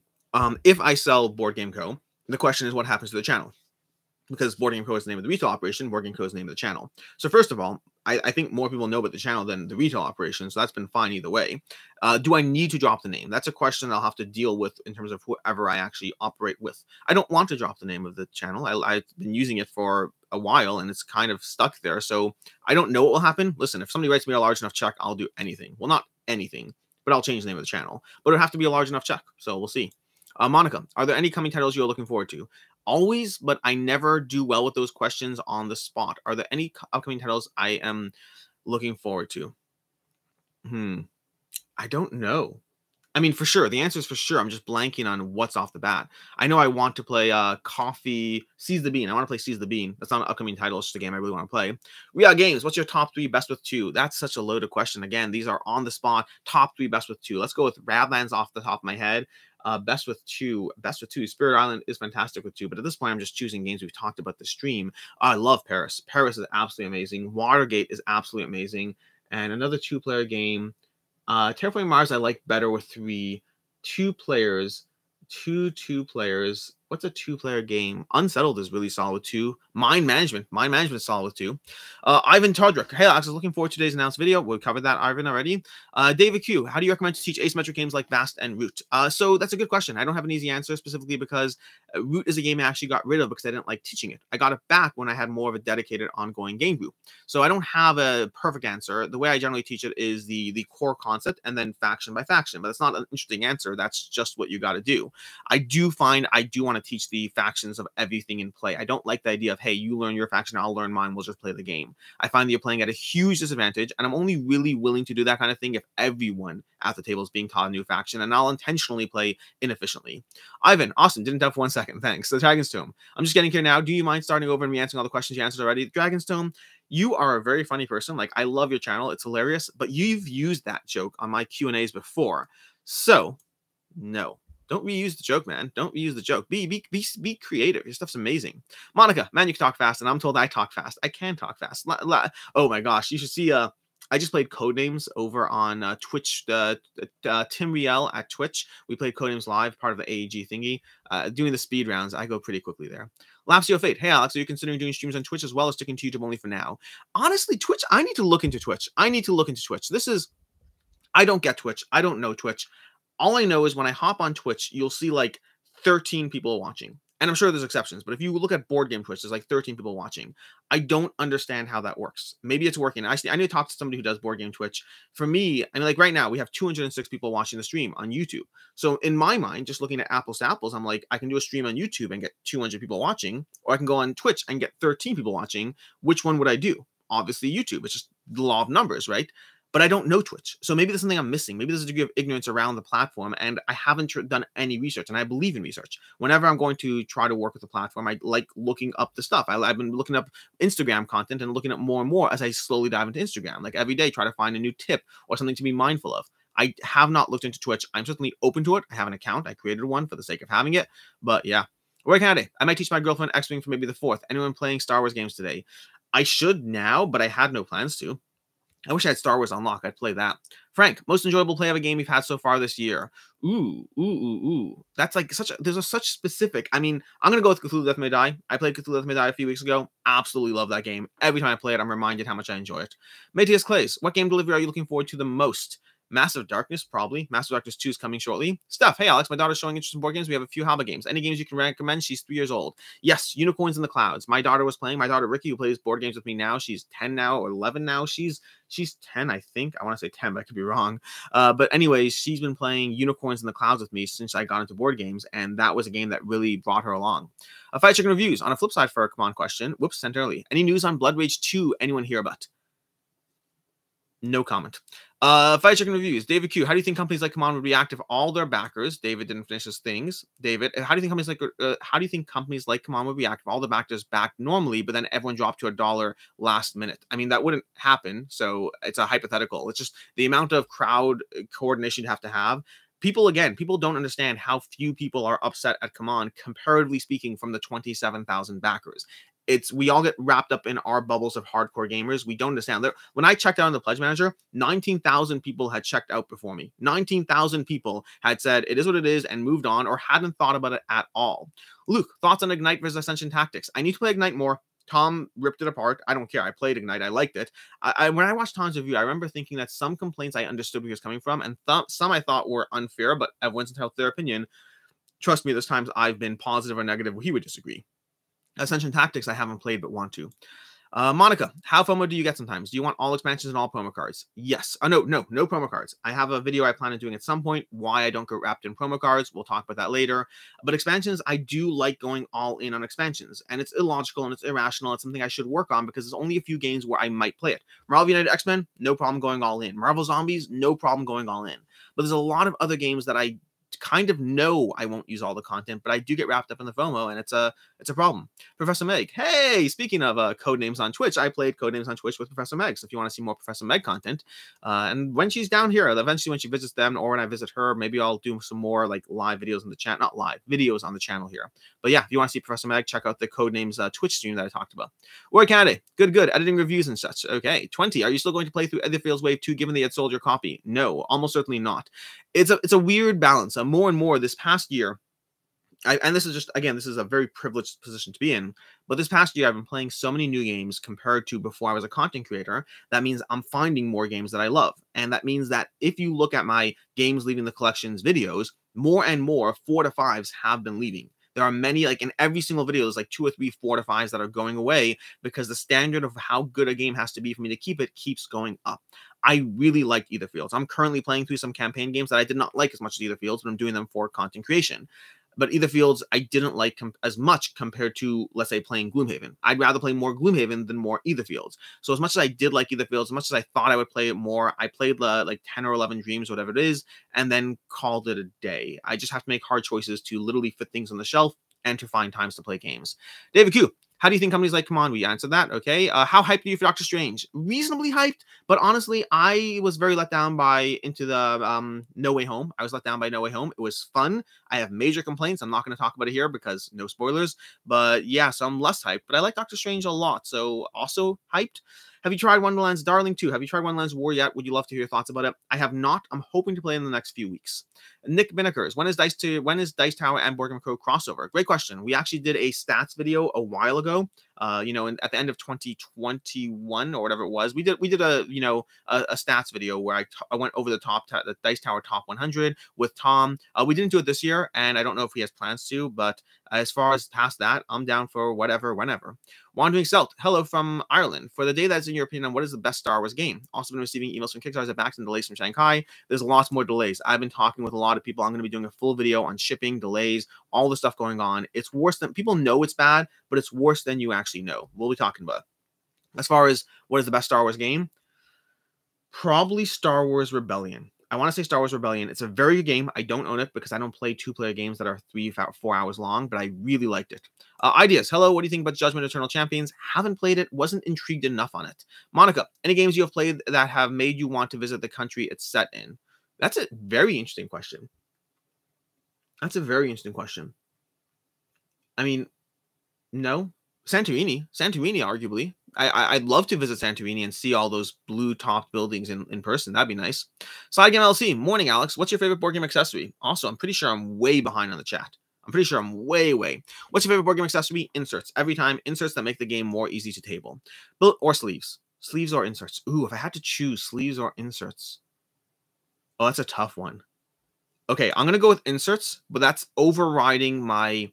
if I sell Board Game Co., the question is what happens to the channel? Because Board Game Co. is the name of the retail operation, Board Game Co. is the name of the channel. So first of all, I think more people know about the channel than the retail operation, so that's been fine either way. Do I need to drop the name? That's a question I'll have to deal with in terms of whoever I actually operate with. I don't want to drop the name of the channel. I've been using it for a while, and it's kind of stuck there, so I don't know what will happen. Listen, if somebody writes me a large enough check, I'll do anything. Well, not anything, but I'll change the name of the channel. But it'll have to be a large enough check, so we'll see. Monica, are there any coming titles you're looking forward to? Always, but I never do well with those questions on the spot. Are there any upcoming titles I am looking forward to? I don't know. I mean, for sure. The answer is for sure. I'm just blanking on what's off the bat. I know I want to play Coffee Seize the Bean. I want to play Seize the Bean. That's not an upcoming title. It's just a game I really want to play. Real Games, what's your top 3 best with 2? That's such a loaded question. Again, these are on the spot. Top 3 best with 2. Let's go with Radlands off the top of my head. Best with 2. Best with 2. Spirit Island is fantastic with 2, but at this point, I'm just choosing games we've talked about the stream. I love Paris. Paris is absolutely amazing. Watergate is absolutely amazing. And another 2-player game. Terraforming Mars I like better with 3. 2 players. 2 players. What's a 2-player game? Unsettled is really solid with 2. Mind Management. Mind Management is solid with 2. Ivan Todrick. Hey, Alex, I was looking forward to today's announced video. We covered that, Ivan, already. David Q. How do you recommend to teach asymmetric games like Vast and Root? So that's a good question. I don't have an easy answer specifically because Root is a game I actually got rid of because I didn't like teaching it. I got it back when I had more of a dedicated ongoing game group. So I don't have a perfect answer. The way I generally teach it is the core concept and then faction by faction. But it's not an interesting answer. That's just what you got to do. I do find I do want to teach the factions of everything in play. I don't like the idea of, hey, you learn your faction, I'll learn mine, we'll just play the game. I find that you're playing at a huge disadvantage, and I'm only really willing to do that kind of thing if everyone at the table is being taught a new faction, and I'll intentionally play inefficiently. Ivan, awesome, didn't doubt for 1 second, thanks. The Dragon's Tome. I'm just getting here now. Do you mind starting over and me answering all the questions you answered already? The Dragon's Tome, you are a very funny person. Like, I love your channel, it's hilarious, but you've used that joke on my Q&As before. So, no. Don't reuse the joke, man. Don't reuse the joke. Be creative. Your stuff's amazing. Monica, man, you can talk fast, and I'm told I talk fast. I can talk fast. Oh my gosh, you should see. I just played Codenames over on Twitch. Tim Riel at Twitch. We played Codenames live, part of the AEG thingy. Doing the speed rounds, I go pretty quickly there. Lapsio Fate. Hey, Alex, are you considering doing streams on Twitch as well as sticking to YouTube only for now? Honestly, Twitch, I need to look into Twitch. I don't get Twitch. I don't know Twitch. All I know is when I hop on Twitch, you'll see like 13 people watching. And I'm sure there's exceptions, but if you look at board game Twitch, there's like 13 people watching. I don't understand how that works. Maybe it's working. I need to talk to somebody who does board game Twitch. For me, I mean, like right now, we have 206 people watching the stream on YouTube. So in my mind, just looking at apples to apples, I'm like, I can do a stream on YouTube and get 200 people watching, or I can go on Twitch and get 13 people watching. Which one would I do? Obviously, YouTube. It's just the law of numbers, right? But I don't know Twitch. So maybe there's something I'm missing. Maybe there's a degree of ignorance around the platform, and I haven't done any research, and I believe in research. Whenever I'm going to try to work with the platform, I like looking up the stuff. I've been looking up Instagram content and looking at more and more as I slowly dive into Instagram. Like every day, try to find a new tip or something to be mindful of. I have not looked into Twitch. I'm certainly open to it. I have an account. I created one for the sake of having it. But yeah. Where can I might teach my girlfriend X-Wing for maybe the 4th. Anyone playing Star Wars games today? I should now, but I had no plans to. I wish I had Star Wars on lock. I'd play that. Frank, most enjoyable play of a game we've had so far this year. Ooh. That's like there's such specific. I mean, I'm going to go with Cthulhu Death May Die. I played Cthulhu Death May Die a few weeks ago. Absolutely love that game. Every time I play it, I'm reminded how much I enjoy it. Mateus Clays, what game delivery are you looking forward to the most? Massive Darkness, probably. Massive Darkness 2 is coming shortly. Steph, hey Alex, my daughter's showing interest in board games. We have a few Haba games. Any games you can recommend? She's 3 years old. Yes, Unicorns in the Clouds. My daughter was playing. My daughter Ricky, who plays board games with me now, she's 10 now or 11 now. She's 10, I think. I want to say 10, but I could be wrong. But anyways, she's been playing Unicorns in the Clouds with me since I got into board games, and that was a game that really brought her along. Fight Chicken Reviews. On a flip side for a CMON question. Whoops, sent early. Any news on Blood Rage 2 anyone hear about? No comment. Fight Chicken Reviews. David Q. How do you think companies like CMON would react if all their backers? David didn't finish his things. David, how do you think companies like CMON would react if all the backers backed normally, but then everyone dropped to $1 last minute? I mean, that wouldn't happen. So it's a hypothetical. It's just the amount of crowd coordination you have to have. people don't understand how few people are upset at CMON, comparatively speaking, from the 27,000 backers. We all get wrapped up in our bubbles of hardcore gamers. We don't understand that when I checked out on the pledge manager, 19,000 people had checked out before me. 19,000 people had said it is what it is and moved on, or hadn't thought about it at all. Luke, thoughts on Ignite versus Ascension Tactics? I need to play Ignite more. Tom ripped it apart. I don't care. I played Ignite. I liked it. When I watched Tom's review, I remember thinking that some complaints I understood where he was coming from, and some I thought were unfair, but everyone's entitled to their opinion. Trust me, there's times I've been positive or negative where he would disagree. Ascension Tactics I haven't played but want to. Monica, how FOMO do you get sometimes? Do you want all expansions and all promo cards? Yes. No promo cards. I have a video I plan on doing at some point, why I don't get wrapped in promo cards. We'll talk about that later. But expansions, I do like going all in on expansions. And it's illogical and it's irrational. It's something I should work on because there's only a few games where I might play it. Marvel United X-Men, no problem going all in. Marvel Zombies, no problem going all in. But there's a lot of other games that I kind of know I won't use all the content, but I do get wrapped up in the FOMO, and it's a problem. Professor Meg, hey, speaking of Codenames on Twitch, I played Codenames on Twitch with Professor Meg. So if you want to see more Professor Meg content, and when she's down here, eventually when she visits them, or when I visit her, maybe I'll do some more like live videos on the chat, not live videos on the channel here. But yeah, if you want to see Professor Meg, check out the Codenames Twitch stream that I talked about. Roy Kennedy, good, editing reviews and such. Okay, 20. Are you still going to play through Etherfield's Wave 2 given that you had sold your copy? No, almost certainly not. It's a weird balance. More and more this past year, and this is just, again, this is a very privileged position to be in, but this past year I've been playing so many new games compared to before I was a content creator. That means I'm finding more games that I love. And that means that if you look at my games leaving the collections videos, more and more 4 to 5s have been leaving. There are many, like in every single video, there's like 2 or 3 4 to 5s that are going away because the standard of how good a game has to be for me to keep it keeps going up. I really like Etherfields. I'm currently playing through some campaign games that I did not like as much as Etherfields, but I'm doing them for content creation. But Etherfields, I didn't like as much compared to, let's say, playing Gloomhaven. I'd rather play more Gloomhaven than more Etherfields. So as much as I did like Etherfields, as much as I thought I would play it more, I played like 10 or 11 Dreams, whatever it is, and then called it a day. I just have to make hard choices to literally fit things on the shelf and to find times to play games. David Q, how do you think companies like CMON? We answered that. Okay. How hyped are you for Doctor Strange? Reasonably hyped, but honestly, I was very let down by Into the No Way Home. I was let down by No Way Home. It was fun. I have major complaints. I'm not going to talk about it here because no spoilers. But yeah, so I'm less hyped. But I like Doctor Strange a lot. So also hyped. Have you tried Wonderland's Darling 2? Have you tried Wonderland's War yet? Would you love to hear your thoughts about it? I have not. I'm hoping to play in the next few weeks. Nick Binnickers, when is Dice Tower and Board Game Pro crossover? Great question. We actually did a stats video a while ago. At the end of 2021 or whatever it was, we did a a stats video where I went over the Dice Tower top 100 with Tom. We didn't do it this year, and I don't know if he has plans to, but as far as past that, I'm down for whatever, whenever. Wandering Selt, hello from Ireland. For the day that's in your opinion on what is the best Star Wars game? Also been receiving emails from Kickstarter backs and delays from Shanghai. There's lots more delays. I've been talking with a lot of people. I'm going to be doing a full video on shipping, delays, all the stuff going on. It's worse than people know it's bad, but it's worse than you actually know. We'll be talking about. As far as what is the best Star Wars game, probably Star Wars Rebellion. I want to say Star Wars Rebellion. It's a very good game. I don't own it because I don't play 2-player games that are 3-4 hours long, but I really liked it. Ideas. Hello, what do you think about Judgment Eternal Champions? Haven't played it. Wasn't intrigued enough on it. Monica, any games you have played that have made you want to visit the country it's set in? That's a very interesting question. That's a very interesting question. I mean, no. Santorini, arguably. I'd love to visit Santorini and see all those blue-topped buildings in person. That'd be nice. Side Game LC, morning, Alex. What's your favorite board game accessory? Also, I'm pretty sure I'm way behind on the chat. I'm pretty sure I'm way. What's your favorite board game accessory? Inserts. Every time, inserts that make the game more easy to table. Built or sleeves? Sleeves or inserts? Ooh, if I had to choose sleeves or inserts. Oh, that's a tough one. Okay, I'm going to go with inserts, but that's overriding the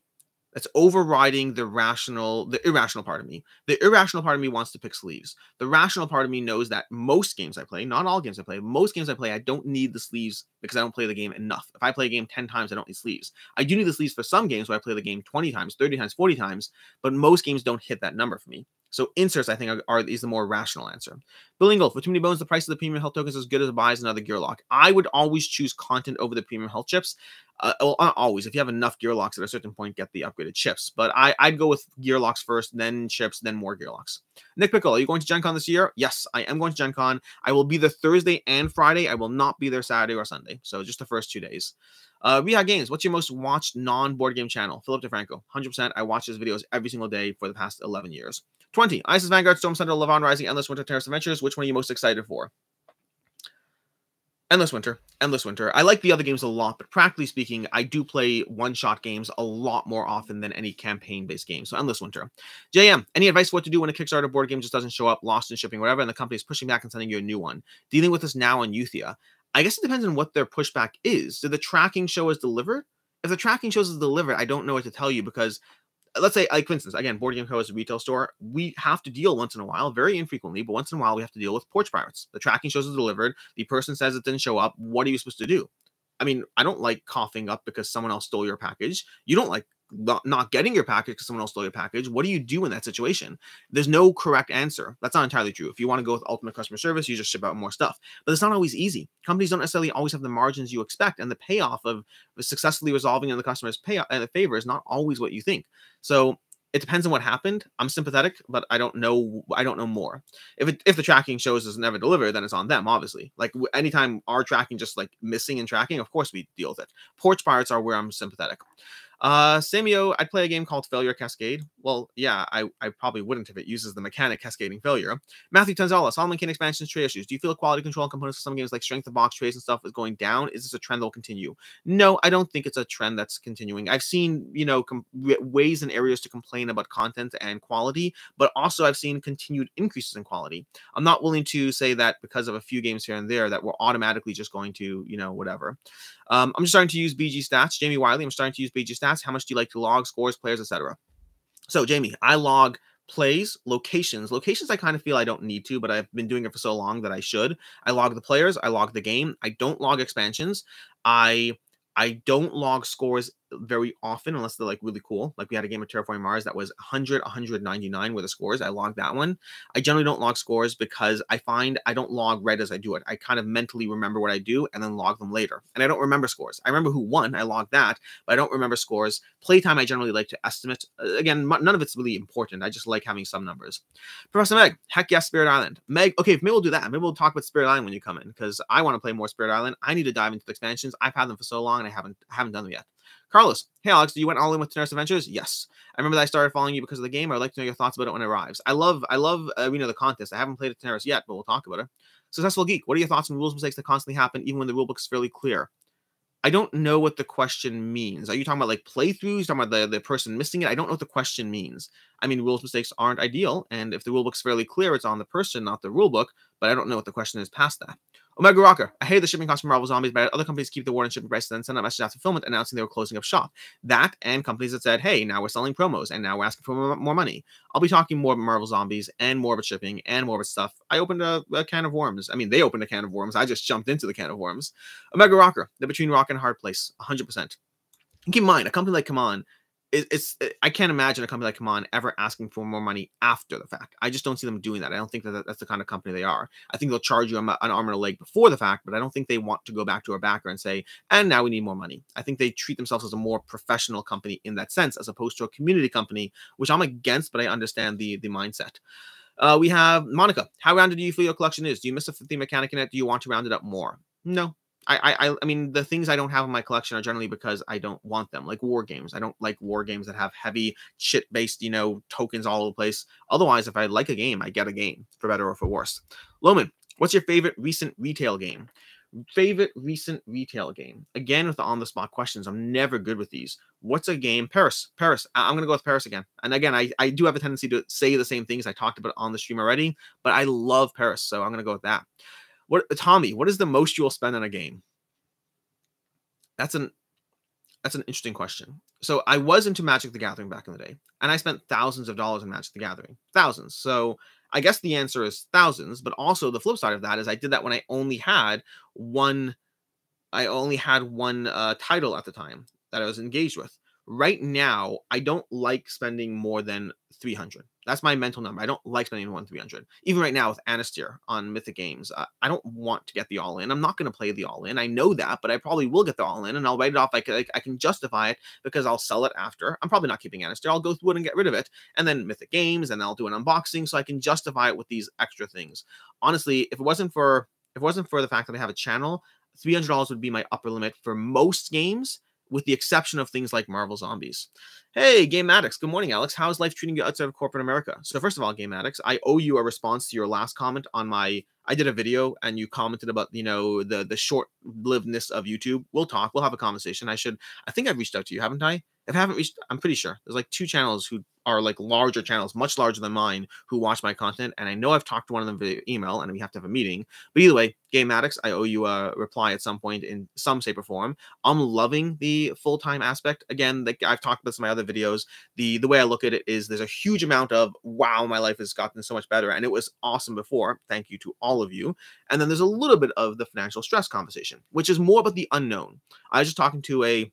irrational part of me. The irrational part of me wants to pick sleeves. The rational part of me knows that most games I play, not all games I play, most games I play, I don't need the sleeves because I don't play the game enough. If I play a game 10 times, I don't need sleeves. I do need the sleeves for some games where I play the game 20 times, 30 times, 40 times, but most games don't hit that number for me. So inserts, I think, is the more rational answer. Billing Golf, with too many bones, the price of the premium health tokens is as good as it buys another gear lock. I would always choose content over the premium health chips. Well, not always. If you have enough gear locks at a certain point, get the upgraded chips. But I'd go with gear locks first, then chips, then more gear locks. Nick Pickle, are you going to Gen Con this year? Yes, I am going to Gen Con. I will be there Thursday and Friday. I will not be there Saturday or Sunday. Sunday. So just the first 2 days. Rehab Games, what's your most watched non-board game channel? Philip DeFranco, 100%. I watch his videos every single day for the past 11 years. 20, ISIS Vanguard, Storm Center, Levon Rising, Endless Winter, Terrace Adventures. Which one are you most excited for? Endless Winter. Endless Winter. I like the other games a lot, but practically speaking, I do play one-shot games a lot more often than any campaign-based game. So Endless Winter. JM, any advice for what to do when a Kickstarter board game just doesn't show up, lost in shipping, whatever, and the company is pushing back and sending you a new one? Dealing with this now on Uthia. I guess it depends on what their pushback is. Did the tracking show as delivered? If the tracking shows as delivered, I don't know what to tell you, because let's say, like, for instance, again, Board Game Co. is a retail store. We have to deal once in a while, very infrequently, but once in a while, we have to deal with porch pirates. The tracking shows it's delivered. The person says it didn't show up. What are you supposed to do? I mean, I don't like coughing up because someone else stole your package. You don't like not getting your package because someone else stole your package. What do you do in that situation? There's no correct answer. That's not entirely true. If you want to go with ultimate customer service, you just ship out more stuff. But it's not always easy. Companies don't necessarily always have the margins you expect, and the payoff of successfully resolving in the customer's favor is not always what you think. So it depends on what happened. I'm sympathetic, but I don't know. I don't know more. If the tracking shows is never delivered, then it's on them, obviously. Like anytime our tracking just like missing and tracking, of course we deal with it. Porch pirates are where I'm sympathetic. Samio, I'd play a game called Failure Cascade. Well, yeah, I probably wouldn't if it uses the mechanic cascading failure. Matthew Tanzala, Solid Mechanic expansions, tray issues. Do you feel quality control components for some games like strength of box trays and stuff is going down? Is this a trend that will continue? No, I don't think it's a trend that's continuing. I've seen, you know, ways and areas to complain about content and quality, but also I've seen continued increases in quality. I'm not willing to say that because of a few games here and there that we're automatically just going to, you know, whatever. I'm just starting to use BG Stats. Jamie Wiley, I'm starting to use BG Stats. How much do you like to log scores, players, etc.? So, Jamie, I log plays, locations. Locations I kind of feel I don't need to, but I've been doing it for so long that I should. I log the players. I log the game. I don't log expansions. I don't log scores very often unless they're like really cool. Like we had a game of Terraforming Mars that was 100, 199 were the scores. I logged that one. I generally don't log scores because I find I don't log right as I do it. I kind of mentally remember what I do and then log them later. And I don't remember scores. I remember who won. I log that, but I don't remember scores. Playtime, I generally like to estimate. Again, none of it's really important. I just like having some numbers. Professor Meg, heck yes, Spirit Island. Meg, okay, maybe we'll do that. Maybe we'll talk about Spirit Island when you come in because I want to play more Spirit Island. I need to dive into the expansions. I've had them for so long and I haven't done them yet. Carlos, hey Alex, you went all in with Tenaris Adventures? Yes. I remember that I started following you because of the game. I'd like to know your thoughts about it when it arrives. I love the contest. I haven't played it Tenaris yet, but we'll talk about it. Successful Geek, what are your thoughts on rules mistakes that constantly happen even when the rulebook is fairly clear? I don't know what the question means. Are you talking about like playthroughs? Talking about the person missing it? I don't know what the question means. I mean, rules mistakes aren't ideal, and if the rulebook's fairly clear, it's on the person, not the rulebook. But I don't know what the question is past that. Omega Rocker, I hate the shipping costs for Marvel Zombies, but other companies keep the warning shipping prices and send out messages after fulfillment announcing they were closing up shop. That and companies that said, hey, now we're selling promos and now we're asking for more money. I'll be talking more about Marvel Zombies and more about shipping and more about stuff. I opened a can of worms. I mean, they opened a can of worms. I just jumped into the can of worms. Omega Rocker, they're between rock and a hard place, 100%. And keep in mind, a company like CMON, I can't imagine a company like CMON ever asking for more money after the fact. I just don't see them doing that. I don't think that's the kind of company they are. I think they'll charge you an arm and a leg before the fact, but I don't think they want to go back to a backer and say, and now we need more money. I think they treat themselves as a more professional company in that sense, as opposed to a community company, which I'm against, but I understand the mindset. We have Monica. How rounded do you feel your collection is? Do you miss a theme mechanic in it? Do you want to round it up more? No. I mean, the things I don't have in my collection are generally because I don't want them, like war games. I don't like war games that have heavy shit-based, you know, tokens all over the place. Otherwise, if I like a game, I get a game, for better or for worse. Loman, what's your favorite recent retail game? Favorite recent retail game? Again, with the on-the-spot questions, I'm never good with these. What's a game? Paris. I'm going to go with Paris again. And again, I do have a tendency to say the same things I talked about on the stream already, but I love Paris, so I'm going to go with that. Tommy, what is the most you will spend on a game? That's an interesting question. So I was into Magic the Gathering back in the day, and I spent thousands of dollars in Magic the Gathering. Thousands. So I guess the answer is thousands, but also the flip side of that is I did that when I only had one title at the time that I was engaged with. Right now, I don't like spending more than 300. That's my mental number. I don't like spending more than 300. Even right now with Anastyr on Mythic Games, I don't want to get the all-in. I'm not going to play the all-in. I know that, but I probably will get the all-in, and I'll write it off. I can justify it because I'll sell it after. I'm probably not keeping Anastyr. I'll go through it and get rid of it, and then Mythic Games, and I'll do an unboxing, so I can justify it with these extra things. Honestly, if it wasn't for the fact that I have a channel, $300 would be my upper limit for most games, with the exception of things like Marvel Zombies. Hey, Game Addicts. Good morning, Alex. How is life treating you outside of corporate America? So first of all, Game Addicts, I owe you a response to your last comment on my... I did a video and you commented about, you know, the short-livedness of YouTube. We'll talk. We'll have a conversation. I think I've reached out to you, haven't I? If I haven't reached, I'm pretty sure. There's like 2 channels who are like larger channels, much larger than mine, who watch my content. And I know I've talked to one of them via email and we have to have a meeting. But either way, Game Addicts, I owe you a reply at some point in some shape or form. I'm loving the full-time aspect. Again, like I've talked about some of my other videos. The way I look at it is there's a huge amount of, wow, my life has gotten so much better. And it was awesome before. Thank you to all of you. And then there's a little bit of the financial stress conversation, which is more about the unknown. I was just talking to a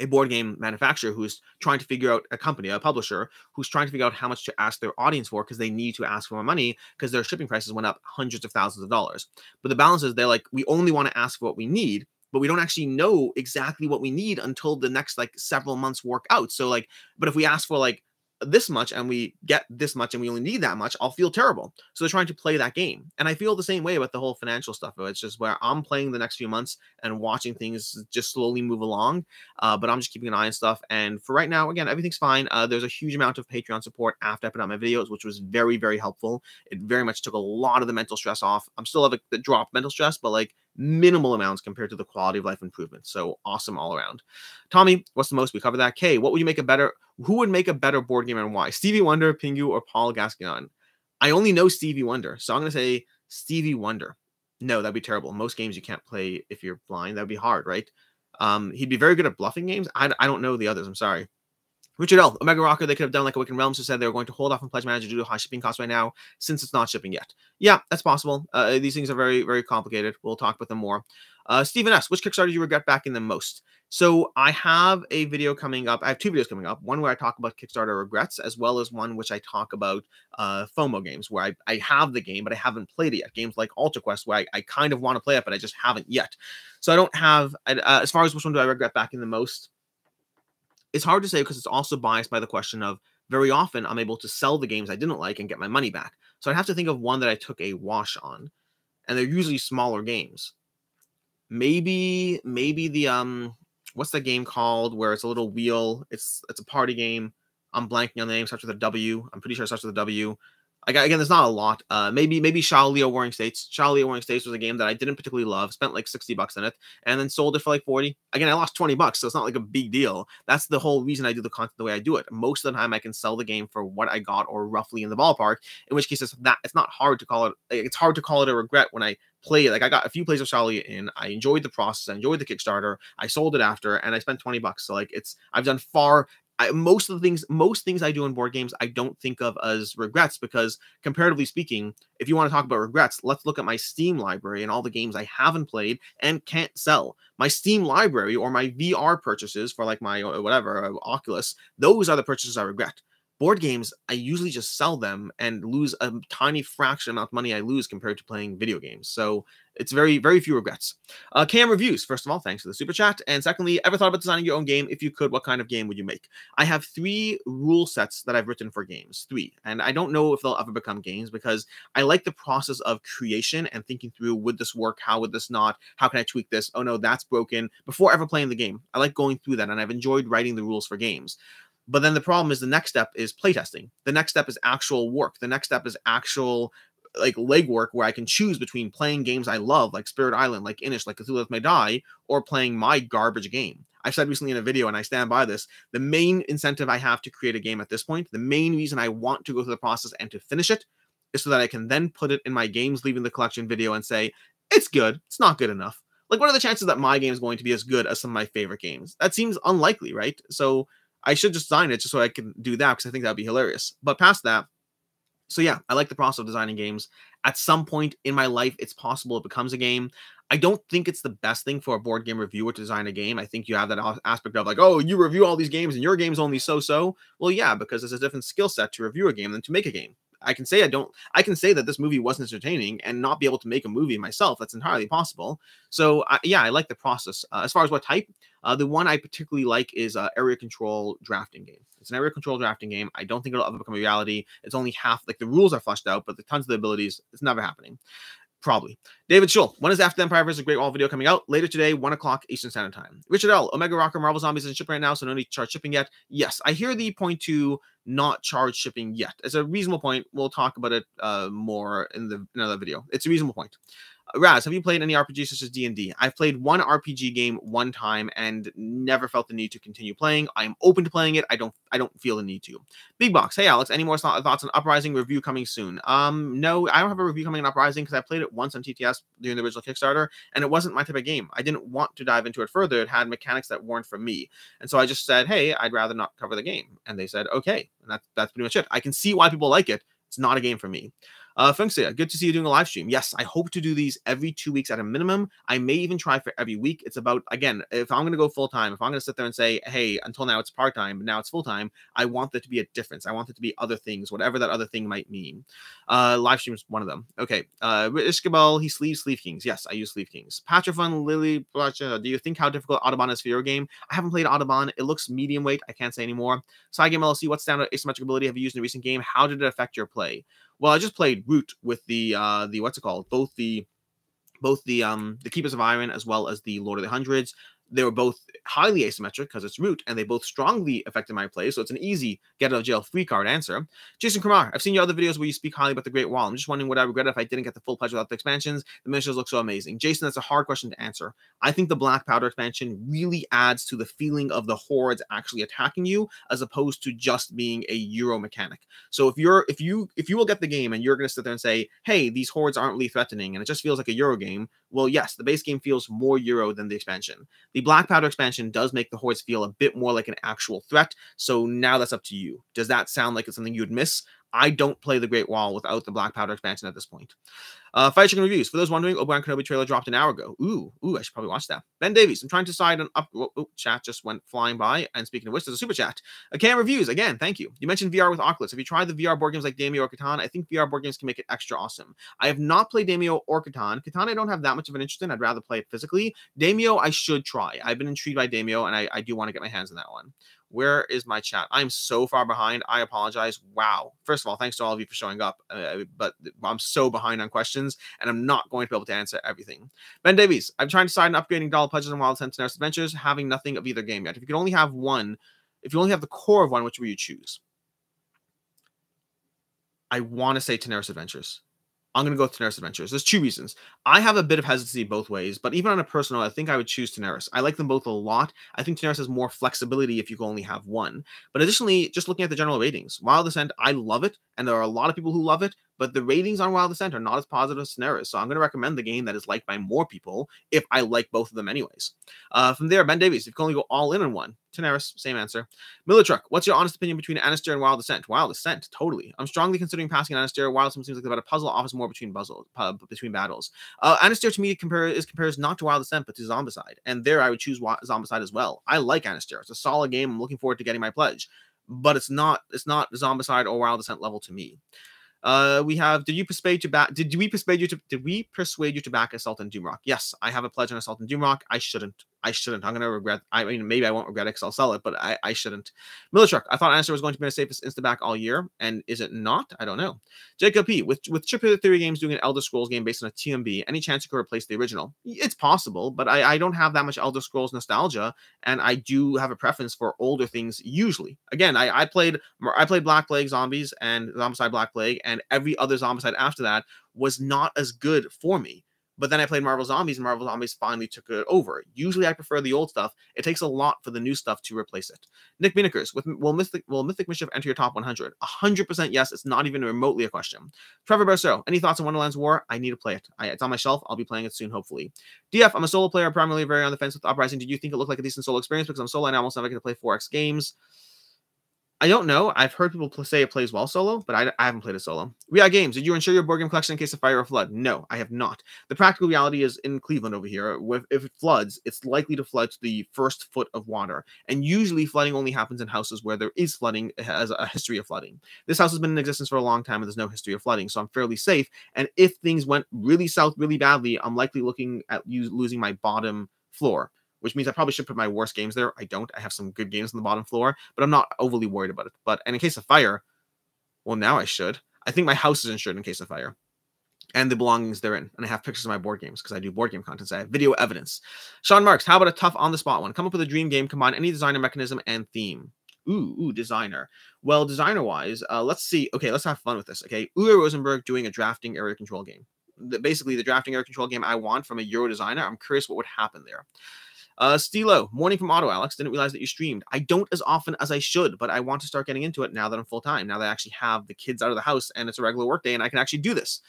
board game manufacturer who's trying to figure out, a company, a publisher, who's trying to figure out how much to ask their audience for, because they need to ask for more money because their shipping prices went up hundreds of thousands of dollars. But the balance is they're like, we only want to ask for what we need, but we don't actually know exactly what we need until the next like several months work out. So like, but if we ask for like this much and we get this much and we only need that much, I'll feel terrible. So they're trying to play that game. And I feel the same way about the whole financial stuff. It's just where I'm playing the next few months and watching things just slowly move along. But I'm just keeping an eye on stuff. And for right now, again, everything's fine. There's a huge amount of Patreon support after I put out my videos, which was very, very helpful. It very much took a lot of the mental stress off. I'm still have the drop mental stress, but like minimal amounts compared to the quality of life improvement. So awesome all around. Tommy, what's the most? We covered that. Kay, what would you make a better... Who would make a better board game and why? Stevie Wonder, Pingu, or Paul Gascoigne? I only know Stevie Wonder, so I'm going to say Stevie Wonder. No, that'd be terrible. Most games you can't play if you're blind. That'd be hard, right? He'd be very good at bluffing games. I don't know the others. I'm sorry. Richard L. Omega Rocker, they could have done like Awakened Realms, who said they were going to hold off on Pledge Manager due to high shipping costs right now, since it's not shipping yet. Yeah, that's possible. These things are very, very complicated. We'll talk about them more. Stephen S., which Kickstarter do you regret backing the most? So I have a video coming up. I have 2 videos coming up. One where I talk about Kickstarter regrets, as well as one which I talk about FOMO games, where I have the game, but I haven't played it yet. Games like Ultra Quest, where I kind of want to play it, but I just haven't yet. So I don't have, as far as which one do I regret backing the most, it's hard to say because it's also biased by the question of very often I'm able to sell the games I didn't like and get my money back. So I have to think of one that I took a wash on, and they're usually smaller games. Maybe the what's that game called where it's a little wheel? It's a party game. I'm blanking on the name. Starts with a W. I'm pretty sure it starts with a W. Again, there's not a lot. Maybe Shaoleo Warring States. Shaoleo Warring States was a game that I didn't particularly love. Spent like $60 in it, and then sold it for like 40. Again, I lost $20, so it's not like a big deal. That's the whole reason I do the content the way I do it. Most of the time, I can sell the game for what I got, or roughly in the ballpark. In which case, it's not hard to call it. It's hard to call it a regret when I play it. Like I got a few plays of Shaoleo in. I enjoyed the process. I enjoyed the Kickstarter. I sold it after, and I spent $20. So like I've done far. Most things I do in board games, I don't think of as regrets, because comparatively speaking, if you want to talk about regrets, let's look at my Steam library and all the games I haven't played and can't sell. My Steam library, or my VR purchases for like my whatever Oculus, those are the purchases I regret. Board games, I usually just sell them and lose a tiny fraction amount of money I lose compared to playing video games. So it's very, very few regrets. KM Reviews, first of all, thanks for the super chat. And secondly, ever thought about designing your own game? If you could, what kind of game would you make? I have 3 rule sets that I've written for games, 3. And I don't know if they'll ever become games, because I like the process of creation and thinking through, would this work? How would this not? How can I tweak this? Oh no, that's broken, before ever playing the game. I like going through that, and I've enjoyed writing the rules for games. But then the problem is the next step is playtesting. The next step is actual work. The next step is actual like legwork, where I can choose between playing games I love, like Spirit Island, like Inish, like Cthulhu May Die, or playing my garbage game. I've said recently in a video, and I stand by this, the main incentive I have to create a game at this point, the main reason I want to go through the process and to finish it, is so that I can then put it in my Games Leaving the Collection video and say, it's good, it's not good enough. Like, what are the chances that my game is going to be as good as some of my favorite games? That seems unlikely, right? So I should just design it just so I can do that, because I think that'd be hilarious. But past that, so yeah, I like the process of designing games. At some point in my life, it's possible it becomes a game. I don't think it's the best thing for a board game reviewer to design a game. I think you have that aspect of like, oh, you review all these games and your game's only so-so. Well, yeah, because it's a different skill set to review a game than to make a game. I can say that this movie wasn't entertaining and not be able to make a movie myself. That's entirely possible. So yeah, I like the process. As far as what type, the one I particularly like is area control drafting game. It's an area control drafting game. I don't think it'll ever become a reality. It's only half, like the rules are fleshed out, but the tons of the abilities, it's never happening. Probably. David Schull, when is After the Empire vs. the Great Wall video coming out? Later today, 1 o'clock Eastern Standard Time. Richard L. Omega Rocker Marvel Zombies isn't shipping right now, so no need to charge shipping yet. Yes, I hear the point to not charge shipping yet. It's a reasonable point. We'll talk about it more in another video. It's a reasonable point. Raz, have you played any RPGs such as D&D? I've played one RPG game one time and never felt the need to continue playing. I'm open to playing it. I don't feel the need to. Big Box, hey Alex, any more thoughts on Uprising review coming soon? No, I don't have a review coming on Uprising because I played it once on TTS during the original Kickstarter, and it wasn't my type of game. I didn't want to dive into it further. It had mechanics that weren't for me, and so I just said, hey, I'd rather not cover the game, and they said okay, and that's pretty much it. I can see why people like it. It's not a game for me. Funksia, good to see you doing a live stream. Yes, I hope to do these every 2 weeks at a minimum. I may even try for every week. It's about, again, if I'm going to go full-time, if I'm going to sit there and say, hey, until now it's part-time, but now it's full-time, I want there to be a difference. I want there to be other things, whatever that other thing might mean. Live stream is one of them. Okay. Ishkabel, he sleeves Sleeve Kings. Yes, I use Sleeve Kings. Patrafun, Lily, do you think how difficult Audubon is for your game? I haven't played Audubon. It looks medium weight. I can't say anymore. Side Game LLC, what standard asymmetric ability have you used in a recent game? How did it affect your play? Well, I just played Root with the what's it called? Both the Keepers of Iron as well as the Lord of the Hundreds. They were both highly asymmetric because it's Root, and they both strongly affected my play, so it's an easy get out of jail free card answer. Jason Kumar, I've seen your other videos where you speak highly about the Great Wall. I'm just wondering what I regret if I didn't get the full pledge without the expansions. The miniatures look so amazing. Jason, that's a hard question to answer. I think the Black Powder expansion really adds to the feeling of the hordes actually attacking you, as opposed to just being a Euro mechanic. So if you will get the game and you're going to sit there and say, hey, these hordes aren't really threatening, and it just feels like a Euro game, well, yes, the base game feels more Euro than the expansion. The Black Powder expansion does make the hordes feel a bit more like an actual threat, so now that's up to you. Does that sound like it's something you'd miss? I don't play the Great Wall without the Black Powder expansion at this point. Fire Chicken Reviews. For those wondering, Obi-Wan Kenobi trailer dropped an hour ago. Ooh, I should probably watch that. Ben Davies, I'm trying to decide on up. Oh, chat just went flying by. And speaking of which, there's a super chat. Cam Reviews, again, thank you. You mentioned VR with Oculus. Have you tried the VR board games like Daimyo or Catan? I think VR board games can make it extra awesome. I have not played Daimyo or Catan. Catan, I don't have that much of an interest in. I'd rather play it physically. Daimyo, I should try. I've been intrigued by Daimyo, and I do want to get my hands on that one. Where is my chat? I'm so far behind. I apologize. Wow. First of all, thanks to all of you for showing up. But I'm so behind on questions, and I'm not going to be able to answer everything. Ben Davies, I'm trying to decide on upgrading Dollar Pledges and Wild Sense and Rarest Adventures, having nothing of either game yet. If you could only have one, if you only have the core of one, which would you choose? I want to say Rarest Adventures. I'm going to go with Rarest Adventures. There's two reasons. I have a bit of hesitancy both ways, but even on a personal, I think I would choose Rarest. I like them both a lot. I think Rarest has more flexibility if you can only have one. But additionally, just looking at the general ratings, Wild Descent, I love it, and there are a lot of people who love it, but the ratings on Wild Descent are not as positive as Rarest, so I'm going to recommend the game that is liked by more people if I like both of them anyways. From there, Ben Davies, if you can only go all in on one, Rarest, same answer. Miller Truck, what's your honest opinion between Anastair and Wild Descent? Wild Descent, totally. I'm strongly considering passing Anastair. Wild seems like about a puzzle offers more between battles. Anastair to me compares not to Wild Descent but to Zombicide, and there I would choose Zombicide as well. I like Anastair. It's a solid game. I'm looking forward to getting my pledge, but it's not Zombicide or Wild Descent level to me. We have, did we persuade you to back Assault and Doomrock? Yes, I have a pledge on Assault and Doomrock. I shouldn't. I'm going to regret. I mean, maybe I won't regret it because I'll sell it, but I shouldn't. Militruck, I thought Anastair was going to be the safest insta-back all year, and is it not? I don't know. Jacob P, with Chip Theory Games doing an Elder Scrolls game based on a TMB, any chance you could replace the original? It's possible, but I don't have that much Elder Scrolls nostalgia, and I do have a preference for older things usually. Again, I played Black Plague Zombies and Zombicide Black Plague, and every other Zombicide after that was not as good for me. But then I played Marvel Zombies, and Marvel Zombies finally took it over. Usually I prefer the old stuff. It takes a lot for the new stuff to replace it. Nick Binnickers, will Mythic Mischief enter your top 100? 100% yes. It's not even remotely a question. Trevor Berceau, any thoughts on Wonderland's War? I need to play it. It's on my shelf. I'll be playing it soon, hopefully. DF, I'm a solo player, primarily very on the fence with Uprising. Did you think it looked like a decent solo experience? Because I'm solo and I almost never get to play 4X games. I don't know. I've heard people say it plays well solo, but I haven't played it solo. We Games, did you insure your board game collection in case of fire or flood? No, I have not. The practical reality is in Cleveland over here, if it floods, it's likely to flood to the first foot of water. And usually flooding only happens in houses where there is flooding, it has a history of flooding. This house has been in existence for a long time and there's no history of flooding, so I'm fairly safe. And if things went really south really badly, I'm likely looking at losing my bottom floor, which means I probably should put my worst games there. I don't. I have some good games on the bottom floor, but I'm not overly worried about it. And in case of fire, well, now I should. I think my house is insured in case of fire. and the belongings they're in. And I have pictures of my board games because I do board game content. So I have video evidence. Sean Marks, how about a tough on-the-spot one? Come up with a dream game, combine any designer mechanism and theme. Ooh, designer. Well, designer-wise, let's see. Okay, let's have fun with this, okay? Uwe Rosenberg doing a drafting area control game. Basically, the drafting area control game I want from a Euro designer. I'm curious what would happen there. Stilo, morning from Auto, Alex. Didn't realize that you streamed. I don't as often as I should, but I want to start getting into it now that I'm full-time, now that I actually have the kids out of the house and it's a regular work day and I can actually do this.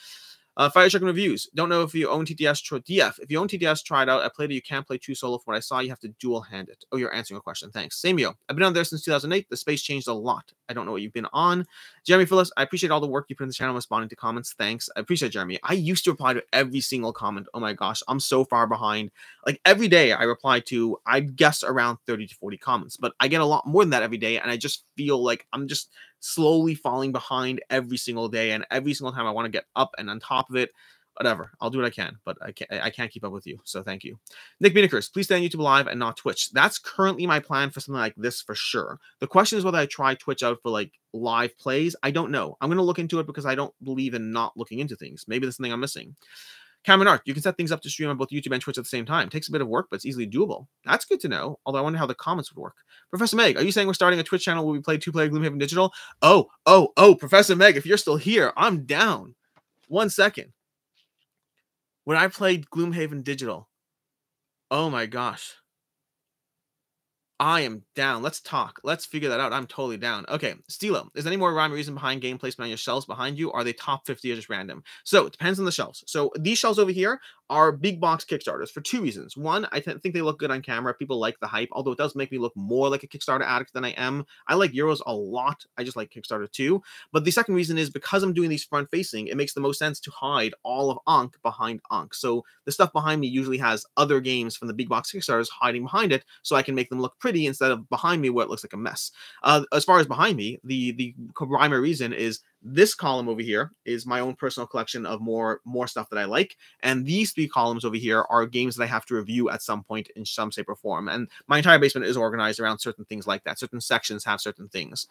Fire Check and Reviews. Don't know if you own TTS. DF. If you own TTS, try it out. I played it. You can't play 2 solo. From what I saw, you have to dual hand it. Oh, you're answering a question. Thanks. Samio. I've been on there since 2008. The space changed a lot. I don't know what you've been on. Jeremy Phyllis. I appreciate all the work you put in the channel responding to comments. Thanks. I appreciate it, Jeremy. I used to reply to every single comment. Oh my gosh. I'm so far behind. Like every day I reply to, I guess, around 30 to 40 comments, but I get a lot more than that every day. And I just feel like I'm just slowly falling behind every single day. And every single time I want to get up and on top of it. Whatever, I'll do what I can, but I can't keep up with you, so thank you. Nick Binekers, please stay on YouTube Live and not Twitch. That's currently my plan for something like this for sure. The question is whether I try Twitch out for like live plays. I don't know. I'm going to look into it because I don't believe in not looking into things. Maybe that's something I'm missing. Cameron Art, you can set things up to stream on both YouTube and Twitch at the same time. It takes a bit of work, but it's easily doable. That's good to know, although I wonder how the comments would work. Professor Meg, are you saying we're starting a Twitch channel where we play 2-player Gloomhaven Digital? Oh, Professor Meg, if you're still here, I'm down. 1 second. When I played Gloomhaven Digital, oh my gosh. I am down. Let's talk. Let's figure that out. I'm totally down. Okay, Stilo, is there any more rhyme or reason behind game placement on your shelves behind you? Are they top 50 or just random? So it depends on the shelves. So these shelves over here are big box Kickstarters for 2 reasons. One, I think they look good on camera. People like the hype, although it does make me look more like a Kickstarter addict than I am. I like Euros a lot. I just like Kickstarter too. But the second reason is because I'm doing these front facing, it makes the most sense to hide all of Ankh behind Ankh. So the stuff behind me usually has other games from the big box Kickstarters hiding behind it, so I can make them look pretty instead of behind me where it looks like a mess. As far as behind me, the primary reason is this column over here is my own personal collection of more stuff that I like, and these 3 columns over here are games that I have to review at some point in some shape or form. And my entire basement is organized around certain things like that. Certain sections have certain things.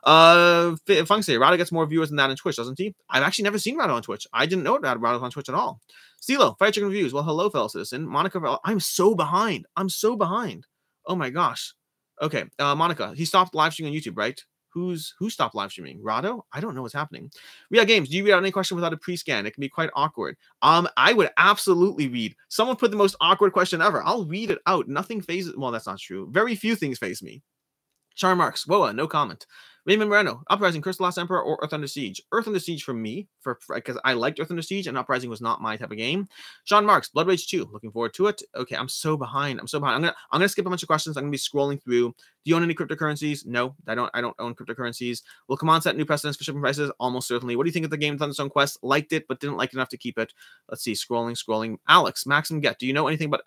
Funksy, Rado gets more viewers than that on Twitch, doesn't he? I've actually never seen Rado on Twitch. I didn't know about Rado on Twitch at all. Stilo, Fire Chicken Reviews. Well, hello, fellow citizen. Monica, I'm so behind. I'm so behind. Oh my gosh. Okay, Monica, he stopped live streaming on YouTube, right? Who stopped live streaming? Rado? I don't know what's happening. Real Games, do you read out any question without a pre-scan? It can be quite awkward. I would absolutely read. Someone put the most awkward question ever. I'll read it out. Nothing phases. Well, that's not true. Very few things phase me. Char Marks, Woa, no comment. Raymond Moreno, Uprising, Curse the Last Emperor, or Earth Under Siege? Earth Under Siege for me, because I liked Earth Under Siege, and Uprising was not my type of game. Sean Marks, Blood Rage 2, looking forward to it. Okay, I'm so behind. I'm gonna skip a bunch of questions. I'm gonna be scrolling through. Do you own any cryptocurrencies? No, I don't own cryptocurrencies. Will CMON set new precedents for shipping prices? Almost certainly. What do you think of the game Thunderstone Quest? Liked it, but didn't like it enough to keep it. Let's see, scrolling. Alex, Maxim Get, do you know anything about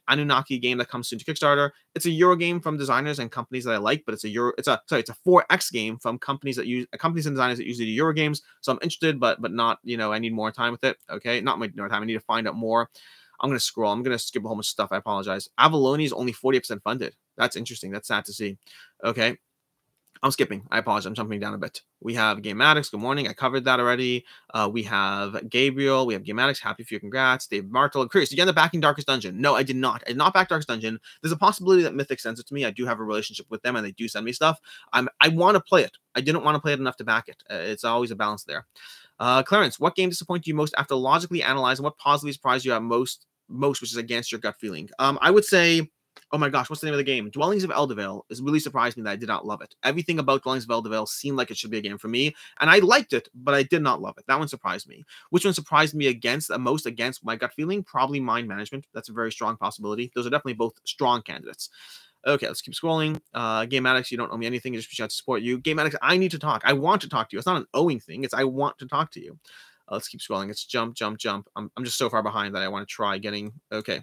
Anunnaki game that comes soon to Kickstarter? It's a Euro game from designers and companies that I like, but it's a 4X game from companies and designers that usually do Euro games. So I'm interested, but not, I need more time with it. Okay, not more time. I need to find out more. I'm going to scroll. I'm going to skip a whole bunch of stuff. I apologize. Avalone is only 40% funded. That's interesting. That's sad to see. Okay. I'm skipping. I apologize. I'm jumping down a bit. We have Game Addicts. Good morning. I covered that already. We have Gabriel. We have Game Addicts. Happy for you. Congrats. Dave Martel. Chris, did you end up backing Darkest Dungeon? No, I did not. I did not back Darkest Dungeon. There's a possibility that Mythic sends it to me. I do have a relationship with them, and they do send me stuff. I want to play it. I didn't want to play it enough to back it. It's always a balance there. Clarence, what game disappointed you most after logically analyzing? What positively surprised you at most, which is against your gut feeling? I would say, oh my gosh, what's the name of the game? Dwellings of Eldervale has really surprised me that I did not love it. Everything about Dwellings of Eldervale seemed like it should be a game for me, and I liked it, but I did not love it. That one surprised me. Which one surprised me most against my gut feeling? Probably Mind Management. That's a very strong possibility. Those are definitely both strong candidates. Okay, let's keep scrolling. Game Addicts, you don't owe me anything. I just reach out to support you. Game Addicts, I need to talk. I want to talk to you. It's not an owing thing. It's I want to talk to you. Let's keep scrolling. It's jump. I'm just so far behind that I want to try getting... Okay.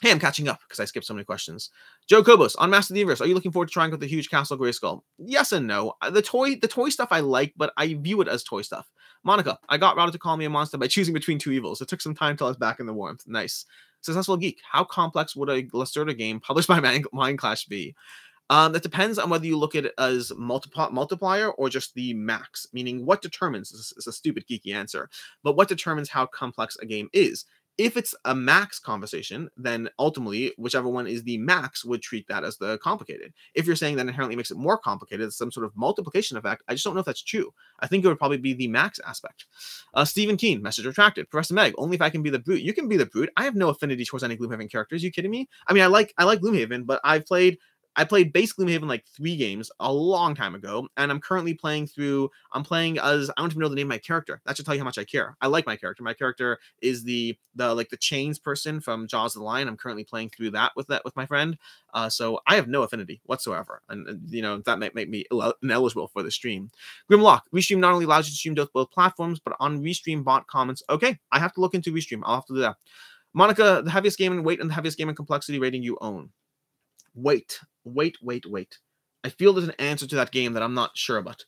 Hey, I'm catching up because I skipped so many questions. Joe Kobos, on Master of the Universe, are you looking forward to trying out the huge Castle Grayskull? Yes and no. The toy stuff I like, but I view it as toy stuff. Monica, I got Rado to call me a monster by choosing between 2 evils. It took some time till I was back in the warmth. Nice. Successful Geek, how complex would a Lacerda game published by Mind Clash be? That depends on whether you look at it as multiplier or just the max, meaning what determines, this is a stupid geeky answer, but what determines how complex a game is. If it's a max conversation, then ultimately, whichever one is the max would treat that as the complicated. If you're saying that inherently makes it more complicated, it's some sort of multiplication effect, I just don't know if that's true. I think it would probably be the max aspect. Stephen Keen, message retracted. Professor Meg, only if I can be the brute. You can be the brute. I have no affinity towards any Gloomhaven characters. You kidding me? I mean, I like Gloomhaven, but I played basically Gloomhaven like 3 games a long time ago, and I'm currently playing through. I'm playing as, I don't even know the name of my character. That should tell you how much I care. I like my character. My character is the chains person from Jaws of the Lion. I'm currently playing through that with my friend. So I have no affinity whatsoever, and you know that might make me ineligible for the stream. Grimlock, Restream not only allows you to stream to both platforms, but on Restream bot comments. Okay, I have to look into Restream. I'll have to do that. Monica, the heaviest game in weight and the heaviest game in complexity rating you own. Wait. I feel there's an answer to that game that I'm not sure about.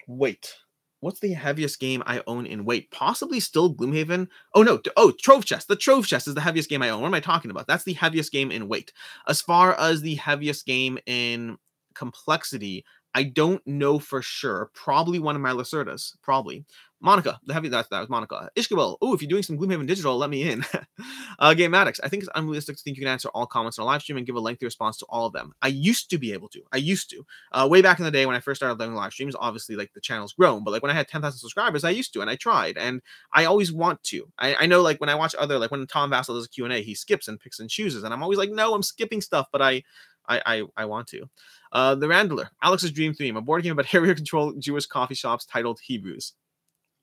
Wait. What's the heaviest game I own in weight? Possibly still Gloomhaven. Oh, no. Oh, Trove Chest. The Trove Chest is the heaviest game I own. What am I talking about? That's the heaviest game in weight. As far as the heaviest game in complexity, I don't know for sure. Probably one of my Lacerdas. Probably. Monica, that was Monica. Ishkabel, oh, if you're doing some Gloomhaven Digital, let me in. Game Addicts, I think it's unrealistic to think you can answer all comments on a live stream and give a lengthy response to all of them. I used to be able to. Way back in the day when I first started doing live streams, obviously, like, the channel's grown, but like when I had 10,000 subscribers, I used to, and I tried, and I always want to. I know, like, when I watch other, like when Tom Vassell does a Q&A, he skips and picks and chooses, and I'm always like, no, I'm skipping stuff, but I want to. The Randler, Alex's dream theme, a board game about area control Jewish coffee shops titled Hebrews.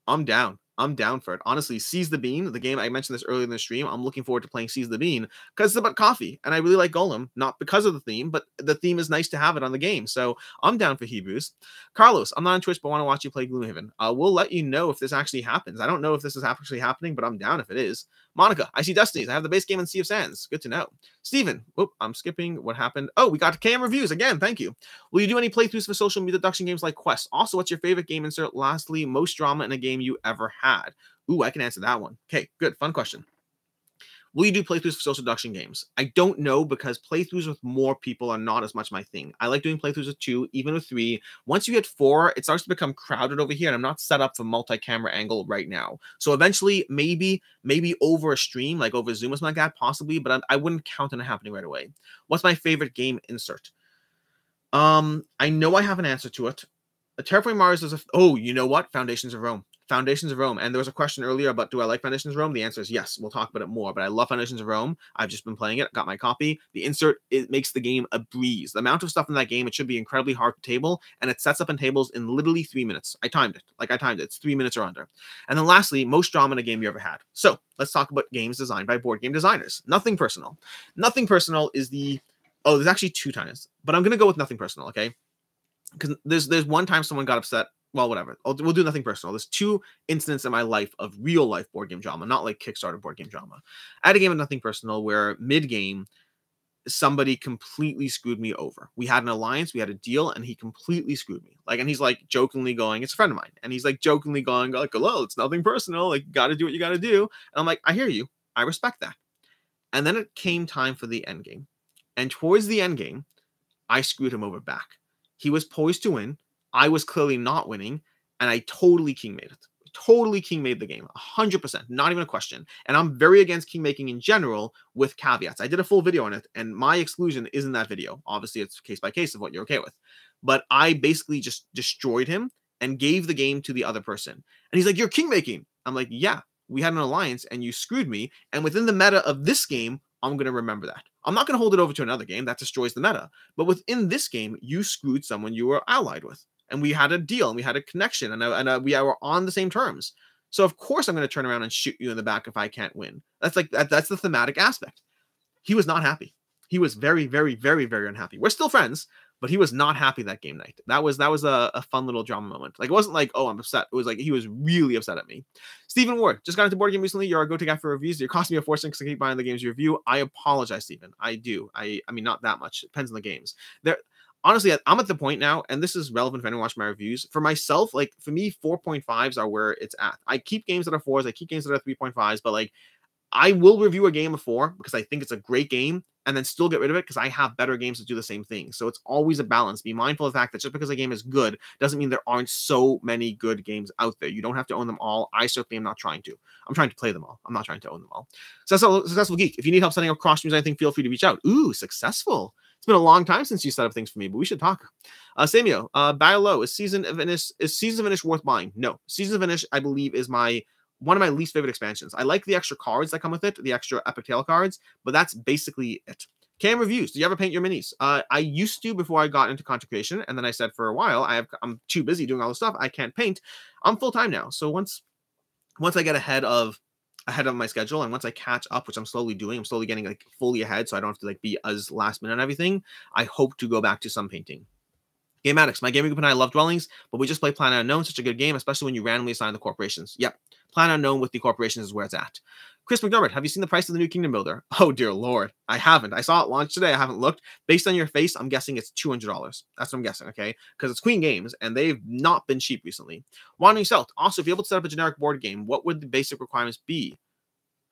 I'm down. I'm down for it. Honestly, Seize the Bean, the game I mentioned this earlier in the stream, I'm looking forward to playing Seize the Bean because it's about coffee, and I really like Golem, not because of the theme, but the theme is nice to have it on the game, so I'm down for Hebrews. Carlos, I'm not on Twitch, but want to watch you play Gloomhaven. We'll let you know if this actually happens. I don't know if this is actually happening, but I'm down if it is. Monica, I see Destinies. I have the base game in Sea of Sands. Good to know. Steven, whoop, I'm skipping. What happened? Oh, we got KM reviews again. Thank you. Will you do any playthroughs for social media deduction games like Quest? Also, what's your favorite game insert? Lastly, most drama in a game you ever had? Ooh, I can answer that one. Okay, good. Fun question. Will you do playthroughs for social deduction games? I don't know, because playthroughs with more people are not as much my thing. I like doing playthroughs with 2, even with 3. Once you hit 4, it starts to become crowded over here, and I'm not set up for multi-camera angle right now. So eventually, maybe over a stream, like over Zoom or something like that, possibly, but I wouldn't count on it happening right away. What's my favorite game insert? I know I have an answer to it. Terraforming Mars is oh, you know what? Foundations of Rome. Foundations of Rome. And there was a question earlier about, do I like Foundations of Rome? The answer is yes. We'll talk about it more, but I love Foundations of Rome. I've just been playing it, got my copy. The insert, it makes the game a breeze. The amount of stuff in that game, it should be incredibly hard to table, and it sets up in tables in literally 3 minutes. I timed it. It's 3 minutes or under. And then lastly, most drama in a game you ever had. So let's talk about games designed by board game designers. Nothing Personal. Nothing Personal is the, oh, there's actually 2 times, but I'm going to go with Nothing Personal, okay? Because there's one time someone got upset. Well, whatever. We'll do Nothing Personal. There's 2 incidents in my life of real life board game drama, not like Kickstarter board game drama. I had a game of Nothing Personal where mid-game, somebody completely screwed me over. We had an alliance, we had a deal, and he completely screwed me. Like, and he's like jokingly going, it's a friend of mine, and he's like jokingly going, like, hello, it's nothing personal. Like, you got to do what you got to do. And I'm like, I hear you. I respect that. And then it came time for the end game. And towards the end game, I screwed him over back. He was poised to win. I was clearly not winning, and I totally king made it. Totally king made the game, 100%, not even a question. And I'm very against king making in general, with caveats. I did a full video on it, and my exclusion is in that video. Obviously, it's case by case of what you're okay with. But I basically just destroyed him and gave the game to the other person. And he's like, you're king making. I'm like, yeah, we had an alliance, and you screwed me. And within the meta of this game, I'm going to remember that. I'm not going to hold it over to another game. That destroys the meta. But within this game, you screwed someone you were allied with. And we had a deal, and we had a connection, and we were on the same terms. So of course I'm going to turn around and shoot you in the back if I can't win. That's like that's the thematic aspect. He was not happy. He was very, very, very, very unhappy. We're still friends, but he was not happy that game night. That was a fun little drama moment. Like, it wasn't like, oh, I'm upset. It was like he was really upset at me. Stephen Ward, just got into board game recently. You're our go-to guy for reviews. You're costing me a fortune because I keep buying the games you review. I apologize, Stephen. I do. I mean, not that much. It depends on the games. Honestly, I'm at the point now, and this is relevant for anyone watching my reviews. For myself, like, for me, 4.5s are where it's at. I keep games that are 4s, I keep games that are 3.5s, but like, I will review a game before because I think it's a great game and then still get rid of it because I have better games that do the same thing. So it's always a balance. Be mindful of the fact that just because a game is good doesn't mean there aren't so many good games out there. You don't have to own them all. I certainly am not trying to. I'm trying to play them all. I'm not trying to own them all. Successful Geek. If you need help setting up cross streams, I think feel free to reach out. Ooh, successful. It's been a long time since you set up things for me, but we should talk. Samio, buy low. Is Season of Finish worth buying? No. Season of Finish, I believe, is one of my least favorite expansions. I like the extra cards that come with it, the extra Epic Tale cards, but that's basically it. Cam reviews. Do you ever paint your minis? I used to before I got into content creation, and then I said for a while I'm too busy doing all this stuff. I can't paint. I'm full time now, so once I get ahead of my schedule, and once I catch up, which I'm slowly doing, I'm slowly getting like fully ahead, so I don't have to like be as last minute on everything. I hope to go back to some painting. Game Addicts. My gaming group and I love Dwellings, but we just play Planet Unknown. Such a good game, especially when you randomly assign the corporations. Yep. Planet Unknown with the corporations is where it's at. Chris McDermott, have you seen the price of the new Kingdom Builder? Oh, dear Lord. I haven't. I saw it launch today. I haven't looked. Based on your face, I'm guessing it's $200. That's what I'm guessing, okay? Because it's Queen Games, and they've not been cheap recently. Wandering South. Also, if you're able to set up a generic board game, what would the basic requirements be?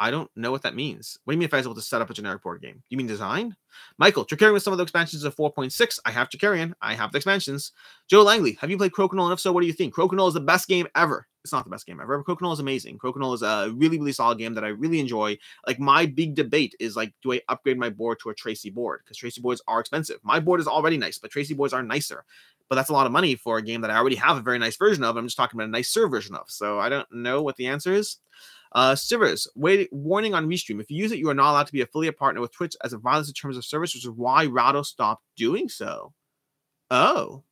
I don't know what that means. What do you mean if I was able to set up a generic board game? You mean design? Michael, Tricarian with some of the expansions of 4.6. I have Tricarian. I have the expansions. Joe Langley, have you played Crokinole? And if so, what do you think? Crokinole is the best game ever. It's not the best game ever, but Crokinole is amazing. Crokinole is a really, really solid game that I really enjoy. Like, my big debate is, like, do I upgrade my board to a Tracy board? Because Tracy boards are expensive. My board is already nice, but Tracy boards are nicer. But that's a lot of money for a game that I already have a very nice version of. I'm just talking about a nicer version of. So I don't know what the answer is. Sivers, warning on Restream. If you use it, you are not allowed to be affiliate partner with Twitch as a violence in terms of service, which is why Rado stopped doing so. Oh,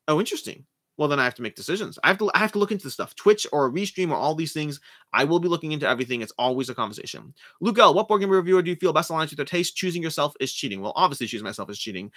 interesting. Well, then I have to make decisions. I have to look into the stuff. Twitch or Restream or all these things. I will be looking into everything. It's always a conversation. Luke L, what board game reviewer do you feel best aligns with their taste? Choosing yourself is cheating. Well, obviously choosing myself is cheating.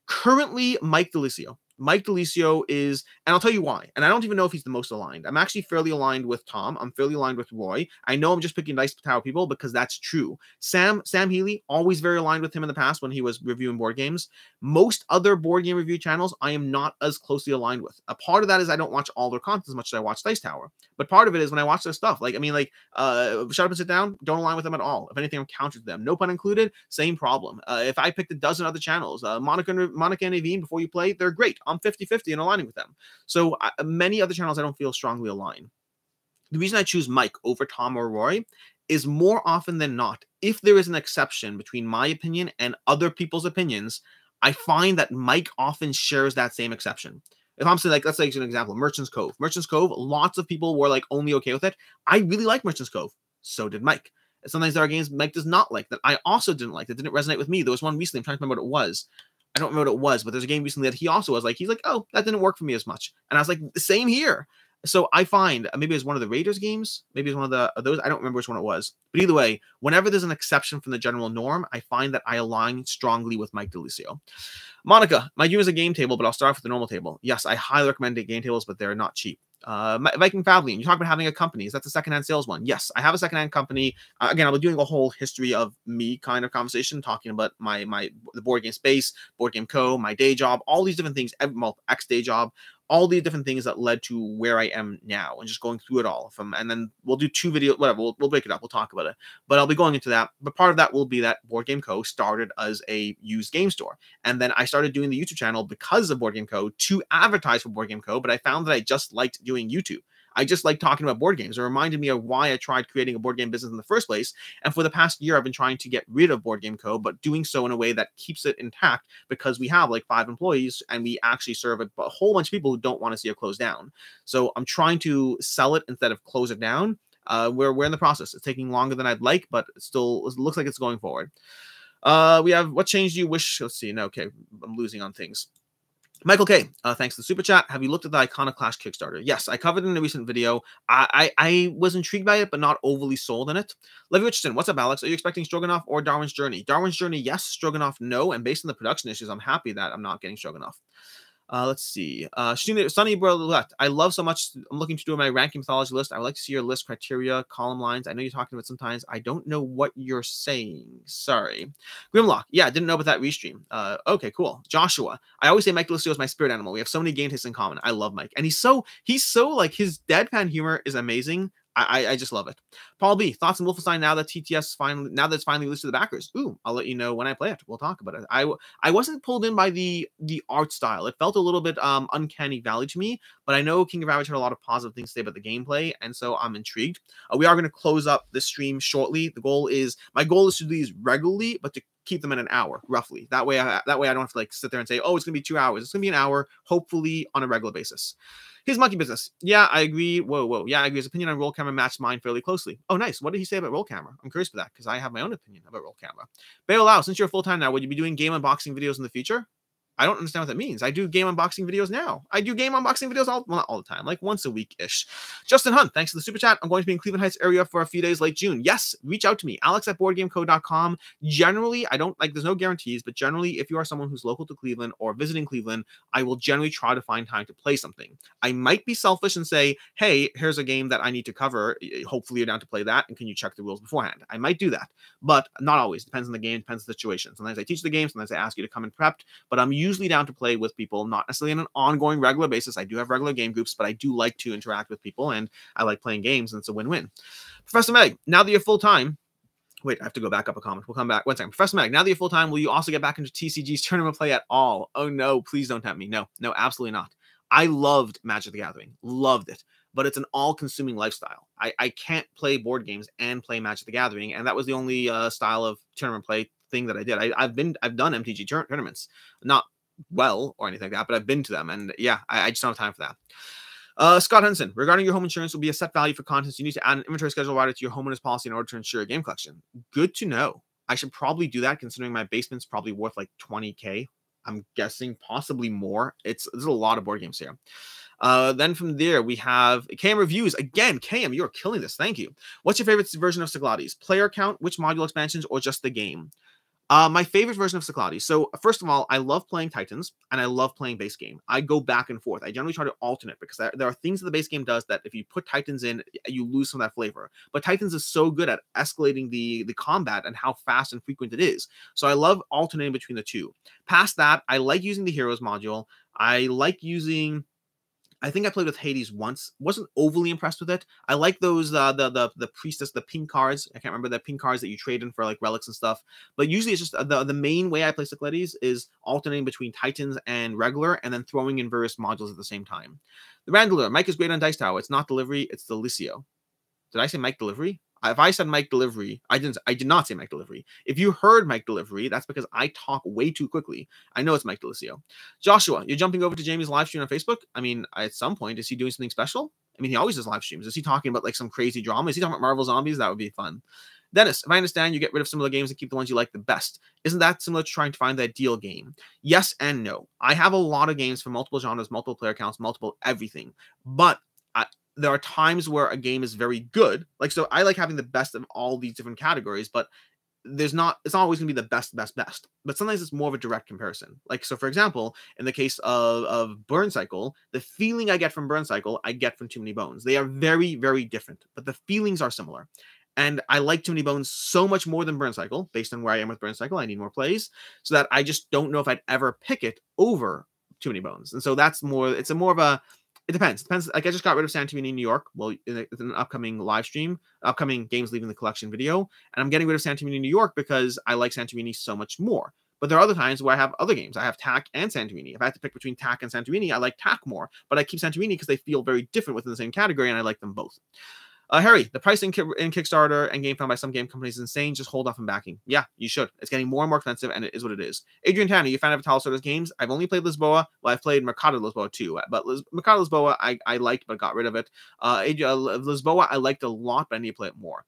Currently, Mike Delisio. Mike Delisio is, and I'll tell you why. And I don't even know if he's the most aligned. I'm actually fairly aligned with Tom. I'm fairly aligned with Roy. I know I'm just picking Dice Tower people because that's true. Sam Healy, always very aligned with him in the past when he was reviewing board games. Most other board game review channels, I am not as closely aligned with. A part of that is I don't watch all their content as much as I watch Dice Tower. But part of it is when I watch their stuff. Like, I mean, like, Shut Up and Sit Down, don't align with them at all. If anything, I'm counter to them. No pun included, same problem. If I picked a dozen other channels, Monica and Aveen, before you play, they're great. I'm 50-50 and aligning with them. So many other channels I don't feel strongly aligned. The reason I choose Mike over Tom or Roy is more often than not, if there is an exception between my opinion and other people's opinions, I find that Mike often shares that same exception. If I'm saying, like, let's take an example, Merchant's Cove. Merchant's Cove, lots of people were like only okay with it. I really like Merchant's Cove. So did Mike. Sometimes there are games Mike does not like that I also didn't like, that didn't resonate with me. There was one recently, I'm trying to remember what it was. I don't remember what it was, but there's a game recently that he also was like, he's like, oh, that didn't work for me as much. And I was like, same here. So I find, maybe it was one of the Raiders games, maybe it's one of those, I don't remember which one it was. But either way, whenever there's an exception from the general norm, I find that I align strongly with Mike Delisio. Monica, my view is a game table, but I'll start off with the normal table. Yes, I highly recommend game tables, but they're not cheap. Viking Favlian, you talk about having a company. Is that the secondhand sales one? Yes, I have a secondhand company. Again, I'll be doing a whole history of me kind of conversation, talking about the board game space, board game co, my day job, all these different things, ex day job, all these different things that led to where I am now, and just going through it all. And then we'll do 2 videos, whatever. We'll break it up. We'll talk about it. But I'll be going into that. But part of that will be that Board Game Co. started as a used game store, and then I started doing the YouTube channel because of Board Game Co. to advertise for Board Game Co. But I found that I just liked doing YouTube. I just like talking about board games. It reminded me of why I tried creating a board game business in the first place. And for the past year, I've been trying to get rid of Board Game Co., but doing so in a way that keeps it intact because we have like 5 employees and we actually serve a whole bunch of people who don't want to see it close down. So I'm trying to sell it instead of close it down. We're in the process. It's taking longer than I'd like, but it looks like it's going forward. We have, what change do you wish? Let's see. No, okay. I'm losing on things. Michael K, thanks for the super chat. Have you looked at the Iconoclash Kickstarter? Yes, I covered it in a recent video. I was intrigued by it, but not overly sold in it. Levy Richardson, what's up, Alex? Are you expecting Stroganoff or Darwin's Journey? Darwin's Journey, yes. Stroganoff, no. And based on the production issues, I'm happy that I'm not getting Stroganoff. Let's see. Sunny Brulette. I love so much. I'm looking to do my ranking mythology list. I would like to see your list criteria, column lines. I know you're talking about sometimes. I don't know what you're saying. Sorry. Grimlock. Yeah, I didn't know about that restream. Okay, cool. Joshua. I always say Mike Delisio is my spirit animal. We have so many game tastes in common. I love Mike. And he's so like, his deadpan humor is amazing, I just love it. Paul B, thoughts on Wolfenstein now that TTS it's finally released to the backers? Ooh, I'll let you know when I play it. We'll talk about it. I wasn't pulled in by the art style. It felt a little bit uncanny valley to me, but I know King of Ravage had a lot of positive things to say about the gameplay, and so I'm intrigued. We are going to close up this stream shortly. My goal is to do these regularly, but to keep them in an hour roughly. That way I don't have to like sit there and say, oh, it's gonna be 2 hours. It's gonna be an hour, hopefully on a regular basis. His monkey business. Yeah, I agree. Whoa. Yeah, I agree. His opinion on roll camera matched mine fairly closely. Oh, nice. What did he say about roll camera? I'm curious for that because I have my own opinion about roll camera. Bail out. Since you're full time now, would you be doing game unboxing videos in the future? I don't understand what that means. I do game unboxing videos now. I do game unboxing videos not all the time, like once a week-ish. Justin Hunt, thanks for the super chat. I'm going to be in Cleveland Heights area for a few days late June. Yes, reach out to me. Alex@boardgamecode.com. Generally, I don't like, there's no guarantees, but generally, if you are someone who's local to Cleveland or visiting Cleveland, I will generally try to find time to play something. I might be selfish and say, hey, here's a game that I need to cover. Hopefully you're down to play that, and can you check the rules beforehand? I might do that, but not always. Depends on the game, depends on the situation. Sometimes I teach the game, sometimes I ask you to come in prepped, but I'm usually down to play with people, not necessarily on an ongoing regular basis. I do have regular game groups, but I do like to interact with people, and I like playing games, and it's a win-win. Professor Meg, now that you're full-time, wait, I have to go back up a comment. We'll come back. One second. Professor Meg, now that you're full-time, will you also get back into TCG's tournament play at all? Oh, no, please don't tempt me. No, absolutely not. I loved Magic the Gathering. Loved it. But it's an all-consuming lifestyle. I can't play board games and play Magic the Gathering, and that was the only style of tournament play thing that I did. I've done MTG tournaments, not well or anything like that, but I've been to them, and yeah, I just don't have time for that. Scott Henson, regarding your home insurance, will be a set value for contents. You need to add an inventory schedule rider to your homeowner's policy in order to ensure a game collection. Good to know. I should probably do that, considering my basement's probably worth like 20K. I'm guessing possibly more. There's a lot of board games here. Then from there, we have KM Reviews. Again, KM, you're killing this. Thank you. What's your favorite version of Cyclades? Player count, which module expansions, or just the game? My favorite version of Cyclades. So first of all, I love playing Titans and I love playing base game. I go back and forth. I generally try to alternate because there are things that the base game does that if you put Titans in, you lose some of that flavor. But Titans is so good at escalating the combat and how fast and frequent it is. So I love alternating between the two. Past that, I like using the Heroes module. I think I played with Hades once. Wasn't overly impressed with it. I like those the priestess, the pink cards. I can't remember the pink cards that you trade in for like relics and stuff. But usually it's just the main way I play Cyclades is alternating between Titans and regular, and then throwing in various modules at the same time. The Randler, Mike is great on Dice Tower. It's not delivery, it's Delicio. Did I say Mike Delivery? If I said Mike Delivery, I did not say Mike Delivery. If you heard Mike Delivery, that's because I talk way too quickly. I know it's Mike Delicio. Joshua, you're jumping over to Jamie's live stream on Facebook? I mean, at some point, is he doing something special? I mean, he always does live streams. Is he talking about like some crazy drama? Is he talking about Marvel Zombies? That would be fun. Dennis, if I understand, you get rid of similar games and keep the ones you like the best. Isn't that similar to trying to find the ideal game? Yes and no. I have a lot of games for multiple genres, multiple player counts, multiple everything. But there are times where a game is very good. Like, so I like having the best of all these different categories, but it's not always going to be the best. But sometimes it's more of a direct comparison. Like, so for example, in the case of Burn Cycle, the feeling I get from Burn Cycle, I get from Too Many Bones. They are very, very different, but the feelings are similar. And I like Too Many Bones so much more than Burn Cycle. Based on where I am with Burn Cycle, I need more plays, so that I just don't know if I'd ever pick it over Too Many Bones. And so it depends. Like, I just got rid of Santorini in New York. Well, in an upcoming live stream, upcoming games leaving the collection video. And I'm getting rid of Santorini in New York because I like Santorini so much more. But there are other times where I have other games. I have TAC and Santorini. If I had to pick between TAC and Santorini, I like TAC more. But I keep Santorini because they feel very different within the same category, and I like them both. Harry, the price in Kickstarter and game found by some game companies is insane. Just hold off on backing. Yeah, you should. It's getting more and more expensive, and it is what it is. Adrian Tanner, you a fan of Vitalo Soto's games? I've only played Lisboa. Well, I've played Mercado Lisboa too, but Mercado Lisboa I liked but got rid of it. Lisboa I liked a lot, but I need to play it more.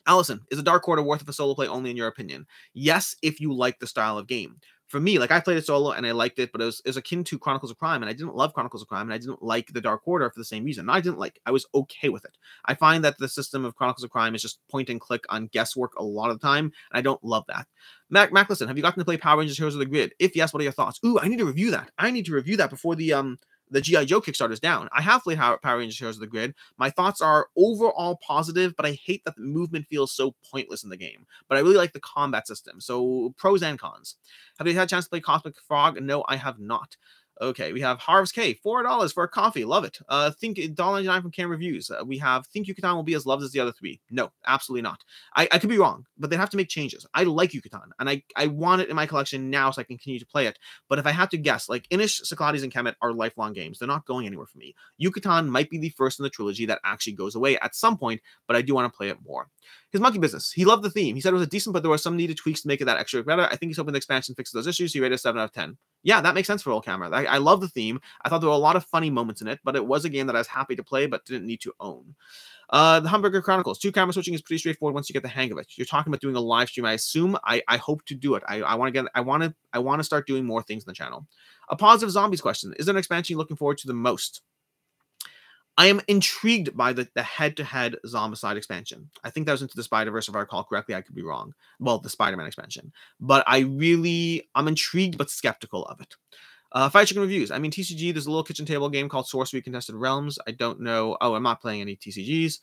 Allison, is a Dark Quarter worth of a solo play only in your opinion? Yes, if you like the style of game. For me, like, I played it solo and I liked it, but it was akin to Chronicles of Crime, and I didn't love Chronicles of Crime, and I didn't like the Dark Order for the same reason. No, I was okay with it. I find that the system of Chronicles of Crime is just point and click on guesswork a lot of the time, and I don't love that. Mac, listen, have you gotten to play Power Rangers Heroes of the Grid? If yes, what are your thoughts? Ooh, I need to review that before the G.I. Joe Kickstarter is down. I have played Power Rangers Heroes of the Grid. My thoughts are overall positive, but I hate that the movement feels so pointless in the game. But I really like the combat system. So pros and cons. Have you had a chance to play Cosmic Frog? No, I have not. Okay, we have Harvest K, $4 for a coffee. Love it. Think $1.99 from Cam Reviews. We have Think Yucatan will be as loved as the other three. No, absolutely not. I could be wrong, but they have to make changes. I like Yucatan, and I want it in my collection now so I can continue to play it. But if I had to guess, like Inish, Cyclades, and Kemet are lifelong games. They're not going anywhere for me. Yucatan might be the first in the trilogy that actually goes away at some point, but I do want to play it more. His monkey business. He loved the theme. He said it was a decent, but there were some needed tweaks to make it that extra better. I think he's hoping the expansion fixes those issues. He rated a 7 out of 10. Yeah, that makes sense for Roll Camera. I love the theme. I thought there were a lot of funny moments in it, but it was a game that I was happy to play, but didn't need to own. The Hamburger Chronicles. 2 camera switching is pretty straightforward once you get the hang of it. You're talking about doing a live stream. I assume. I hope to do it. I want to start doing more things on the channel. A positive zombies question. Is there an expansion you're looking forward to the most? I am intrigued by the head-to-head Zombicide expansion. I think that was into the Spider-Verse, if I recall correctly. I could be wrong. Well, the Spider-Man expansion. But I'm intrigued but skeptical of it. Fried Chicken Reviews. I mean, TCG, there's a little kitchen table game called Sorcery Contested Realms. I don't know. Oh, I'm not playing any TCGs.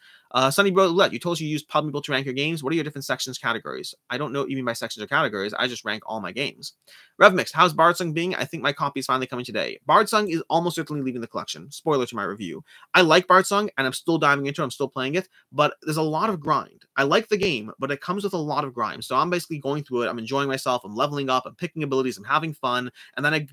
Sunny Bro Roulette. You told us you use PubMeeple to rank your games. What are your different sections, categories? I don't know what you mean by sections or categories. I just rank all my games. RevMix. How's Bardsung being? I think my copy is finally coming today. Bardsung is almost certainly leaving the collection. Spoiler to my review. I like Bardsung, and I'm still diving into it. I'm still playing it, but there's a lot of grind. I like the game, but it comes with a lot of grind. So I'm basically going through it. I'm enjoying myself. I'm leveling up. I'm picking abilities. I'm having fun. And then I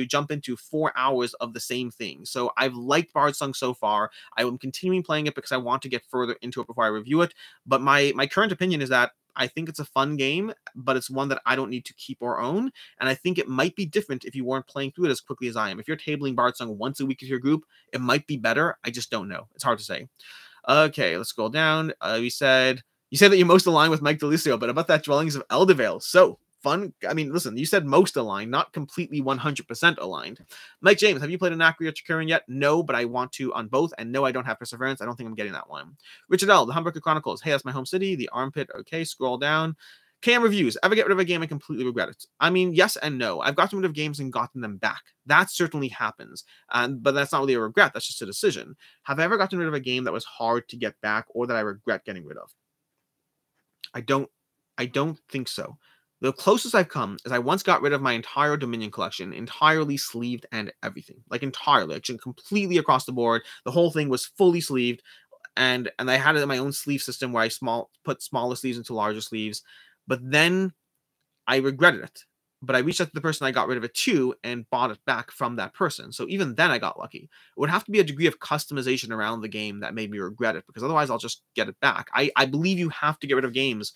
jump into 4 hours of the same thing. So I've liked Bardsung so far. I am continuing playing it because I want to get further into it before I review it. But my current opinion is that I think it's a fun game, but it's one that I don't need to keep or own. And I think it might be different if you weren't playing through it as quickly as I am. If you're tabling Bardsung once a week with your group, it might be better. I just don't know. It's hard to say. Okay, let's scroll down. You said that you're most aligned with Mike DeLucio, but about that Dwellings of Eldervale. So fun. I mean, listen, you said most aligned, not completely 100% aligned. Mike James, have you played Anacri or Chikurin yet? No, but I want to on both. And no, I don't have Perseverance. I don't think I'm getting that one. Richard L., the Hamburger Chronicles. Hey, that's my home city. The Armpit. Okay, scroll down. KM Reviews. Ever get rid of a game and completely regret it? I mean, yes and no. I've gotten rid of games and gotten them back. That certainly happens. But that's not really a regret. That's just a decision. Have I ever gotten rid of a game that was hard to get back or that I regret getting rid of? I don't think so. The closest I've come is I once got rid of my entire Dominion collection, entirely sleeved and everything. Like entirely, actually completely across the board. The whole thing was fully sleeved. And I had it in my own sleeve system where I put smaller sleeves into larger sleeves. But then I regretted it. But I reached out to the person I got rid of it to and bought it back from that person. So even then I got lucky. It would have to be a degree of customization around the game that made me regret it, because otherwise I'll just get it back. I believe you have to get rid of games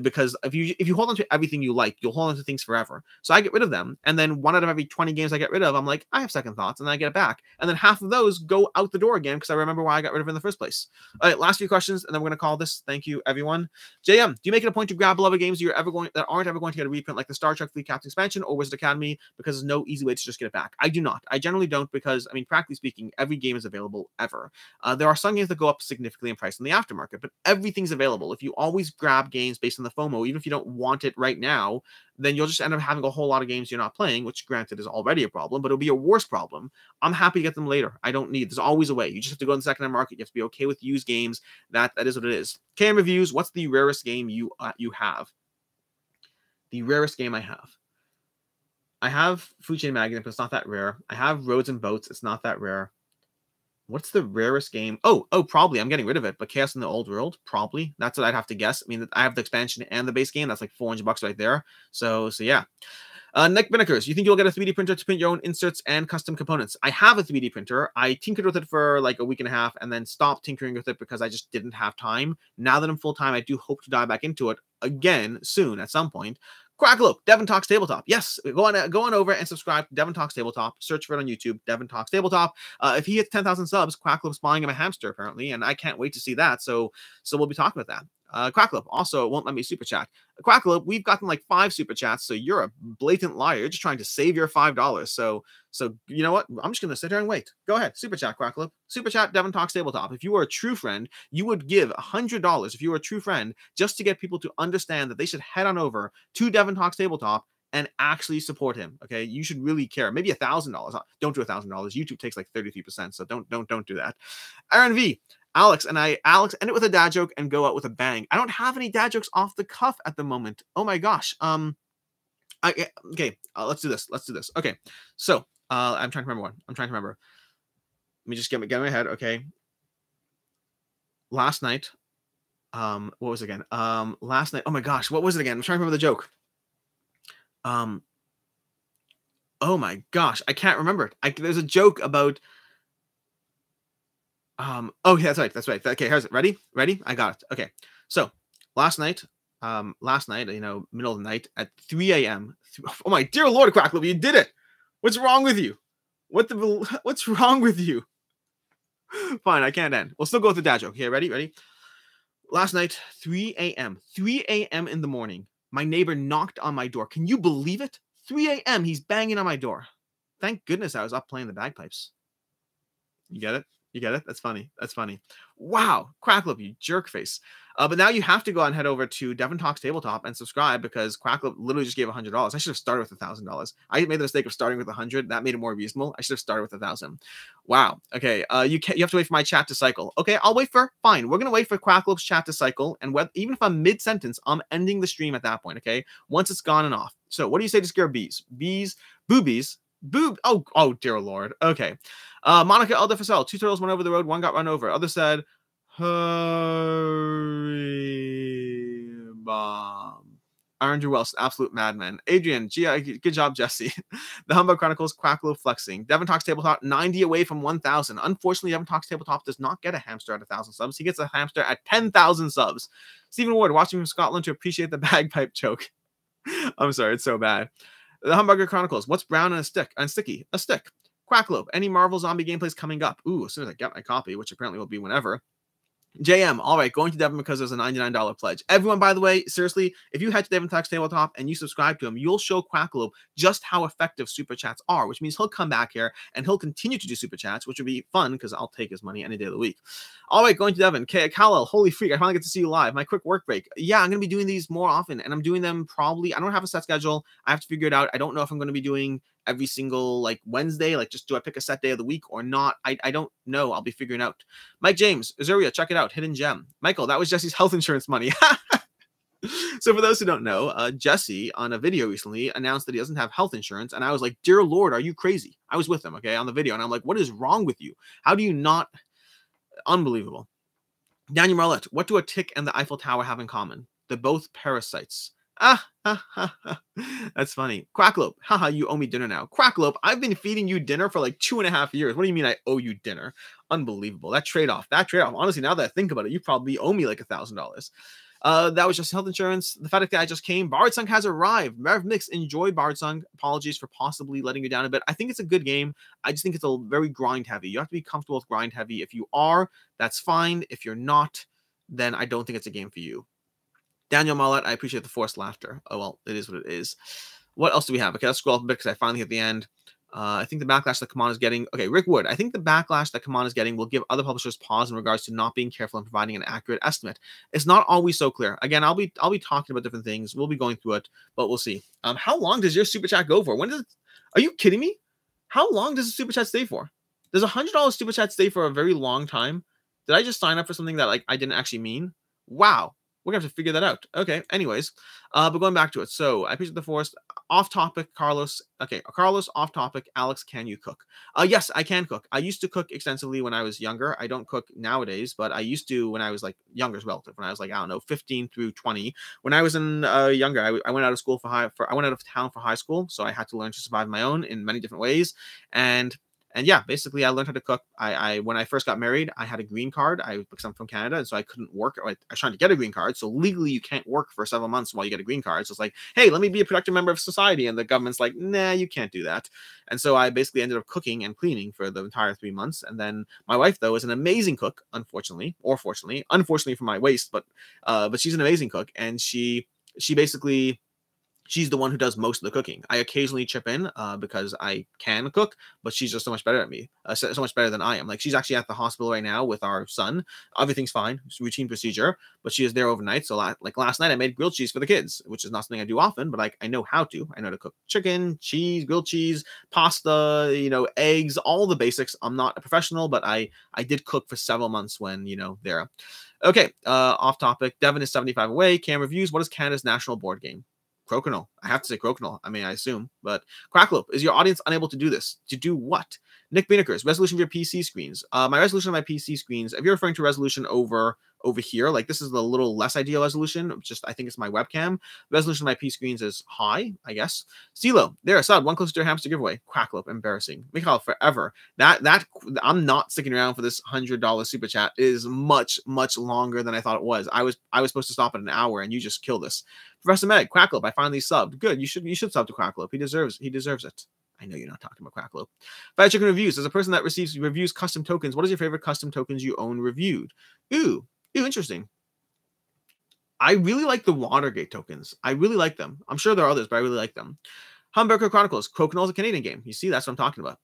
because if you hold on to everything you like, you'll hold on to things forever. So I get rid of them, and then 1 out of every 20 games I get rid of, I'm like, I have second thoughts, and then I get it back, and then half of those go out the door again because I remember why I got rid of it in the first place. All right, last few questions, and then we're gonna call this. Thank you, everyone. JM, do you make it a point to grab beloved games that aren't ever going to get a reprint, like the Star Trek Fleet Captain expansion or Wizard Academy, because there's no easy way to just get it back? I do not. I generally don't, because I mean, practically speaking, every game is available ever. There are some games that go up significantly in price in the aftermarket, but everything's available. If you always grab games based on the FOMO, even if you don't want it right now, then you'll just end up having a whole lot of games you're not playing, which granted is already a problem, but it'll be a worse problem. I'm happy to get them later. I don't need. There's always a way. You just have to go in the secondhand market. You have to be okay with used games. That is what it is. KM Reviews. What's the rarest game you have? The rarest game I have. I have Food Chain Magnet, but it's not that rare. I have Roads and Boats. It's not that rare. What's the rarest game? Oh, probably. I'm getting rid of it. But Chaos in the Old World, probably. That's what I'd have to guess. I mean, I have the expansion and the base game. That's like $400 right there. So yeah. Nick Binnickers, you think you'll get a 3D printer to print your own inserts and custom components? I have a 3D printer. I tinkered with it for like a week and a half and then stopped tinkering with it because I just didn't have time. Now that I'm full-time, I do hope to dive back into it again soon at some point. Quackalope, Devon Talks Tabletop. Yes, go on over and subscribe to Devon Talks Tabletop. Search for it on YouTube, Devon Talks Tabletop. If he hits 10,000 subs, Quackalope's buying him a hamster, apparently, and I can't wait to see that. So we'll be talking about that. Quackalope also won't let me super chat. Quackalope, we've gotten like 5 super chats, so you're a blatant liar. You're just trying to save your $5. So you know what? I'm just gonna sit here and wait. Go ahead, super chat, Quackalope. Super chat, Devon Talks Tabletop. If you were a true friend, you would give $100 if you were a true friend, just to get people to understand that they should head on over to Devon Talks Tabletop and actually support him. Okay, you should really care. Maybe $1,000. Don't do $1,000. YouTube takes like 33%, so don't do that. Aaron V. Alex end it with a dad joke and go out with a bang. I don't have any dad jokes off the cuff at the moment. Oh my gosh. Okay, let's do this. Okay, so I'm trying to remember one. I'm trying to remember. Let me just get my head. Okay. Last night. What was it again? Last night. Oh my gosh, what was it again? I'm trying to remember the joke. Oh my gosh, I can't remember it. There's a joke about. Oh yeah, that's right. Okay, here's it. Ready? I got it. Okay. So last night, middle of the night at 3 a.m. Oh my dear Lord, Crackle, you did it. What's wrong with you? What's wrong with you? Fine, I can't end. We'll still go with the dad joke. Okay, ready? Last night, 3 a.m. 3 a.m. in the morning, my neighbor knocked on my door. Can you believe it? 3 a.m. He's banging on my door. Thank goodness I was up playing the bagpipes. You get it? That's funny. Wow. Crackle, you jerk face. But now you have to go and head over to Devin Talks Tabletop and subscribe because Crackle literally just gave $100. I should have started with $1,000. I made the mistake of starting with 100. That made it more reasonable. I should have started with 1,000. Wow. Okay. You have to wait for my chat to cycle. Okay. I'll wait for. Fine. We're gonna wait for Crackle's chat to cycle, and even if I'm mid sentence, I'm ending the stream at that point. Okay. Once it's gone and off. So what do you say to scare bees? Boobies. Oh dear Lord. Okay. Monica LDFSL, 2 turtles went over the road, 1 got run over. Other said, hurry, bomb. Andrew Wells, absolute madman. Adrian, good job, Jesse. The Humbug Chronicles, Crackle flexing. Devin Talks Tabletop, 90 away from 1,000. Unfortunately, Devin Talks Tabletop does not get a hamster at 1,000 subs. He gets a hamster at 10,000 subs. Stephen Ward, watching from Scotland to appreciate the bagpipe joke. I'm sorry, it's so bad. The Humburger Chronicles, what's brown and sticky? A stick. Quacklope, any Marvel zombie gameplays coming up? Ooh, as soon as I get my copy, which apparently will be whenever. JM, all right, going to Devin because there's a $99 pledge. Everyone, by the way, seriously, if you head to Devin Talks Tabletop and you subscribe to him, you'll show Quacklope just how effective super chats are, which means he'll come back here and he'll continue to do super chats, which would be fun because I'll take his money any day of the week. All right, going to Devin. Kal-El, holy freak, I finally get to see you live. My quick work break. Yeah, I'm going to be doing these more often, and I'm doing them probably, I don't have a set schedule. I have to figure it out. I don't know if I'm going to be doing every single Wednesday, just do I pick a set day of the week or not? I don't know. I'll be figuring out. Mike James, Azuria, check it out. Hidden Gem. Michael, that was Jesse's health insurance money. So for those who don't know, Jesse on a video recently announced that he doesn't have health insurance, and I was like, dear Lord, are you crazy? I was with him, okay, on the video, and I'm like, what is wrong with you? How do you not? Unbelievable. Daniel Marlette, what do a tick and the Eiffel Tower have in common? They're both parasites. That's funny. Quacklope, haha, you owe me dinner now. Quacklope, I've been feeding you dinner for 2.5 years. What do you mean I owe you dinner? Unbelievable. That trade-off. Honestly, now that I think about it, you probably owe me $1,000. That was just health insurance. The fact that I just came. Bardsung has arrived. Rev Mix, enjoy Bardsung. Apologies for possibly letting you down a bit. I think it's a good game. I just think it's a very grind heavy. You have to be comfortable with grind heavy. If you are, that's fine. If you're not, then I don't think it's a game for you. Daniel Mollett, I appreciate the forced laughter. Oh, well, it is what it is. What else do we have? Okay, let's scroll up a bit because I finally hit the end. I think the backlash that CMON is getting... Okay, Rick Wood. I think the backlash that CMON is getting will give other publishers pause in regards to not being careful and providing an accurate estimate. It's not always so clear. Again, I'll be talking about different things. We'll be going through it, but we'll see. How long does your super chat go for? When does it... Are you kidding me? How long does a super chat stay for? Does a $100 super chat stay for a very long time? Did I just sign up for something that I didn't actually mean? Wow. We're going to have to figure that out. Okay, anyways. But going back to it. So, I appreciate the forest. Off topic, Carlos. Okay, Carlos, off topic. Alex, can you cook? Yes, I can cook. I used to cook extensively when I was younger. I don't cook nowadays, but I used to when I was younger as relative. When I was I don't know, 15 through 20. When I was in younger, I went out of school I went out of town for high school, so I had to learn to survive my own in many different ways. And yeah, basically, I learned how to cook. When I first got married, I had a green card. Because I'm from Canada, and so I couldn't work. I was trying to get a green card, so legally you can't work for several months while you get a green card. So it's like, hey, let me be a productive member of society, and the government's like, nah, you can't do that. And so I basically ended up cooking and cleaning for the entire 3 months. And then my wife, though, is an amazing cook, unfortunately, or fortunately, unfortunately for my waist, but she's an amazing cook, and she basically. She's the one who does most of the cooking. I occasionally chip in because I can cook, but she's just so much better at me, so much better than I am. She's actually at the hospital right now with our son. Everything's fine. It's a routine procedure, but she is there overnight. So last night I made grilled cheese for the kids, which is not something I do often, but I know how to. I know to cook chicken, cheese, grilled cheese, pasta, eggs, all the basics. I'm not a professional, but I did cook for several months when, there. Okay, off topic. Devin is 75 away. Cam reviews. What is Canada's national board game? Crokinole. I have to say Crokinole. I mean, I assume. But Cracklope, is your audience unable to do this? To do what? Nick Binekers, resolution of your PC screens. My resolution of my PC screens, if you're referring to resolution over here, like this is the little less ideal resolution, just I think it's my webcam. The resolution of my PC screens is high, I guess. CeeLo, there, sub, one closer to a hamster giveaway. Cracklope, embarrassing. Mikhail, forever. That I'm not sticking around for this $100 super chat. It is much longer than I thought it was. I was supposed to stop at an hour, and you just killed this. Professor Meg, Cracklope, I finally subbed. Good, you should sub to Cracklope. He deserves it. I know you're not talking about Cracklope. Fire Chicken Reviews. As a person that receives reviews custom tokens, what is your favorite custom tokens you own reviewed? Ooh, interesting. I really like the Watergate tokens. I really like them. I'm sure there are others, but I really like them. Humberger Chronicles. Crokinole is a Canadian game. You see, that's what I'm talking about.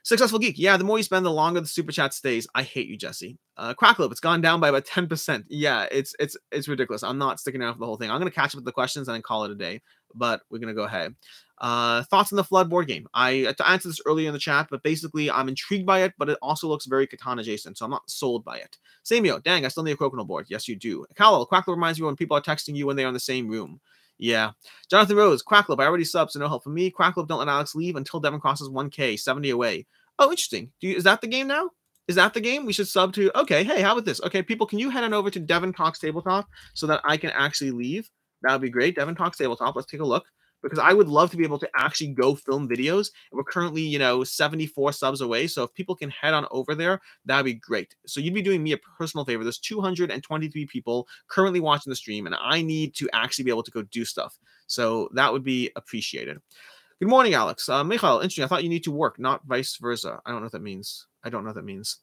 Successful Geek. Yeah, the more you spend, the longer the super chat stays. I hate you, Jesse. Cracklope. It's gone down by about 10%. Yeah, it's ridiculous. I'm not sticking around for the whole thing. I'm going to catch up with the questions and then call it a day. But we're going to go ahead. Thoughts on the Flood board game? I answered this earlier in the chat, but basically I'm intrigued by it, but it also looks very Catan adjacent, so I'm not sold by it. Samio, dang, I still need a Crokinole board. Yes, you do. Callowell, Cracklope reminds me when people are texting you when they're in the same room. Yeah. Jonathan Rose, Cracklope, I already subbed, so no help from me. Cracklope, don't let Alex leave until Devin crosses 1K, 70 away. Oh, interesting. Is that the game now? Is that the game? We should sub to. Okay, hey, how about this? Okay, people, can you head on over to Devin Talks Tabletop so that I can actually leave? That would be great. Devin Talks Tabletop. Let's take a look, because I would love to be able to actually go film videos. And we're currently, 74 subs away. So if people can head on over there, that'd be great. So you'd be doing me a personal favor. There's 223 people currently watching the stream, and I need to actually be able to go do stuff. So that would be appreciated. Good morning, Alex. Michael, interesting. I thought you need to work, not vice versa. I don't know what that means.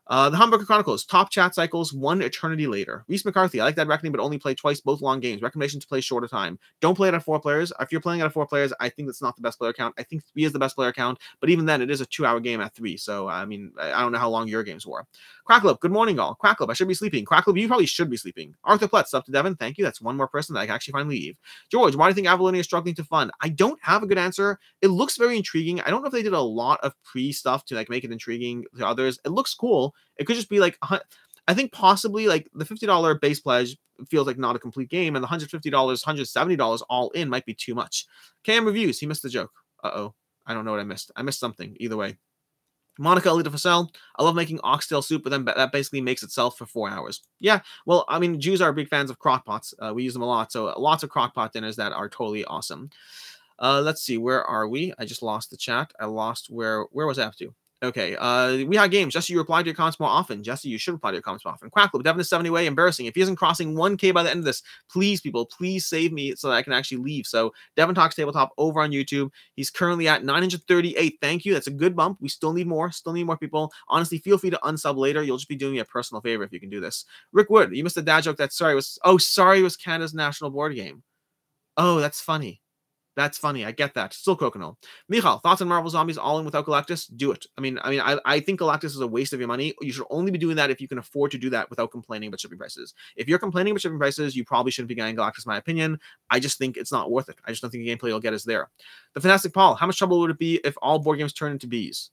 The Hamburger Chronicles, top chat cycles, one eternity later. Reese McCarthy, I like that reckoning, but only play twice, both long games. Recommendation to play shorter time. Don't play it at 4 players. If you're playing at 4 players, I think that's not the best player count. I think 3 is the best player count, but even then, it is a 2-hour game at 3. So, I mean, I don't know how long your games were. Cracklope, good morning, all. Cracklope, I should be sleeping. Cracklope, you probably should be sleeping. Arthur Pletz, up to Devin. Thank you. That's one more person that I can actually finally leave. George, why do you think Avalonia is struggling to fund? I don't have a good answer. It looks very intriguing. I don't know if they did a lot of pre-stuff to make it intriguing to others. It looks cool. It could just be I think possibly the $50 base pledge feels like not a complete game, and the $150, $170 all in might be too much. KM Reviews, he missed the joke. I don't know what I missed. I missed something. Either way. Monica Alita Facel, I love making oxtail soup, but then that basically makes itself for 4 hours. Yeah, well, I mean, Jews are big fans of crock pots. We use them a lot, so lots of crock pot dinners that are totally awesome. Let's see, where are we? I just lost the chat. I lost where was I up to? Okay, we had games. Jesse, you reply to your comments more often. Jesse, you should reply to your comments more often. Cracklope, Devin is 70 away. Embarrassing. If he isn't crossing 1K by the end of this, please, people, please save me so that I can actually leave. So, Devin Talks Tabletop over on YouTube. He's currently at 938. Thank you. That's a good bump. We still need more. Still need more people. Honestly, feel free to unsub later. You'll just be doing me a personal favor if you can do this. Rick Wood, you missed the dad joke that sorry was Canada's national board game. Oh, that's funny. That's funny. I get that. Still Crokinole. Michal, thoughts on Marvel Zombies all in without Galactus? Do it. I think Galactus is a waste of your money. You should only be doing that if you can afford to do that without complaining about shipping prices. If you're complaining about shipping prices, you probably shouldn't be getting Galactus, in my opinion. I just think it's not worth it. I just don't think the gameplay you'll get is there. The Fantastic Paul, how much trouble would it be if all board games turn into bees?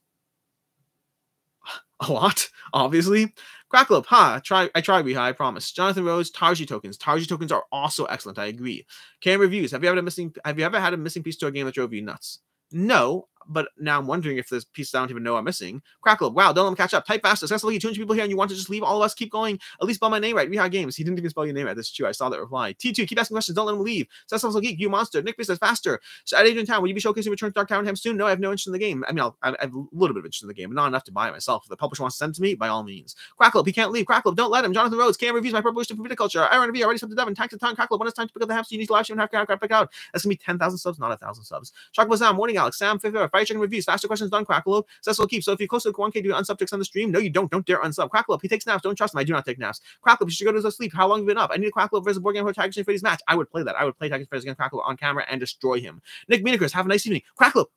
A lot, obviously. Cracklope, I tried, Reha, I promise. Jonathan Rose, Tarji tokens. Tarji tokens are also excellent. I agree. KM Reviews, have you ever had a missing piece to a game that drove you nuts? No, but now I'm wondering if there's pieces I don't even know are missing. Cracklope, wow, don't let them catch up. Type faster. Successfully 200 people here, and you want to just leave all of us? Keep going. At least spell my name right. Reha Games. He didn't even spell your name right. That's true. I saw that reply. T2, keep asking questions. Don't let him leave. Successful Geek, you monster. Nick B says faster. So at Adrian Town, will you be showcasing Return to Dark Town soon? No, I have no interest in the game. I mean, I have a little bit of interest in the game, but not enough to buy it myself. If the publisher wants to send it to me, by all means. Cracklope, he can't leave. Cracklope, don't let him. Jonathan Rhodes, KM Reviews, my purple wish for viticulture. Iron V, already subbed to Devin. Tax to time. Cracklope, when it's time to pick up the hamster, you need to live stream and have pick out. That's gonna be 10,000 subs, not 1,000 subs. Chocolate Sam, morning Alex, Sam, fifth Fire Chicken Reviews, faster questions done. Cracklope, Cecil Keep. So if you close to 1K, do unsubjects on the stream? No, you don't. Don't dare unsub. Cracklope, he takes naps. Don't trust him. I do not take naps. Cracklope, you should go to sleep. How long have you been up? I need a Cracklope versus board game for Tigers and Freddy's match. I would play that. I would play Tigers and Freddy's against Cracklope on camera and destroy him. Nick Minakers, have a nice evening. Cracklope.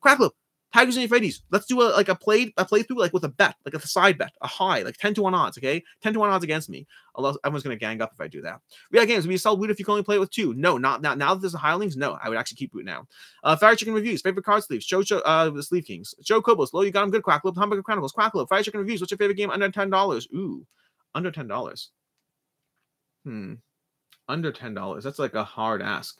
Tigers and Euphrates. Let's do a playthrough with a bet, like a side bet, a high, like 10-1 odds, okay? 10-1 odds against me. Although everyone's gonna gang up if I do that. We got games. We sell loot if you can only play it with 2. No, not now. Now that there's a hirelings, no, I would actually keep loot now. Fire Chicken Reviews, favorite card sleeves. The Sleeve Kings. Joe Kobos, low, you got him good. Cracklope, Hamburger Chronicles, Cracklope, Fire Chicken Reviews. What's your favorite game under $10? Ooh, under $10. Under $10. That's like a hard ask.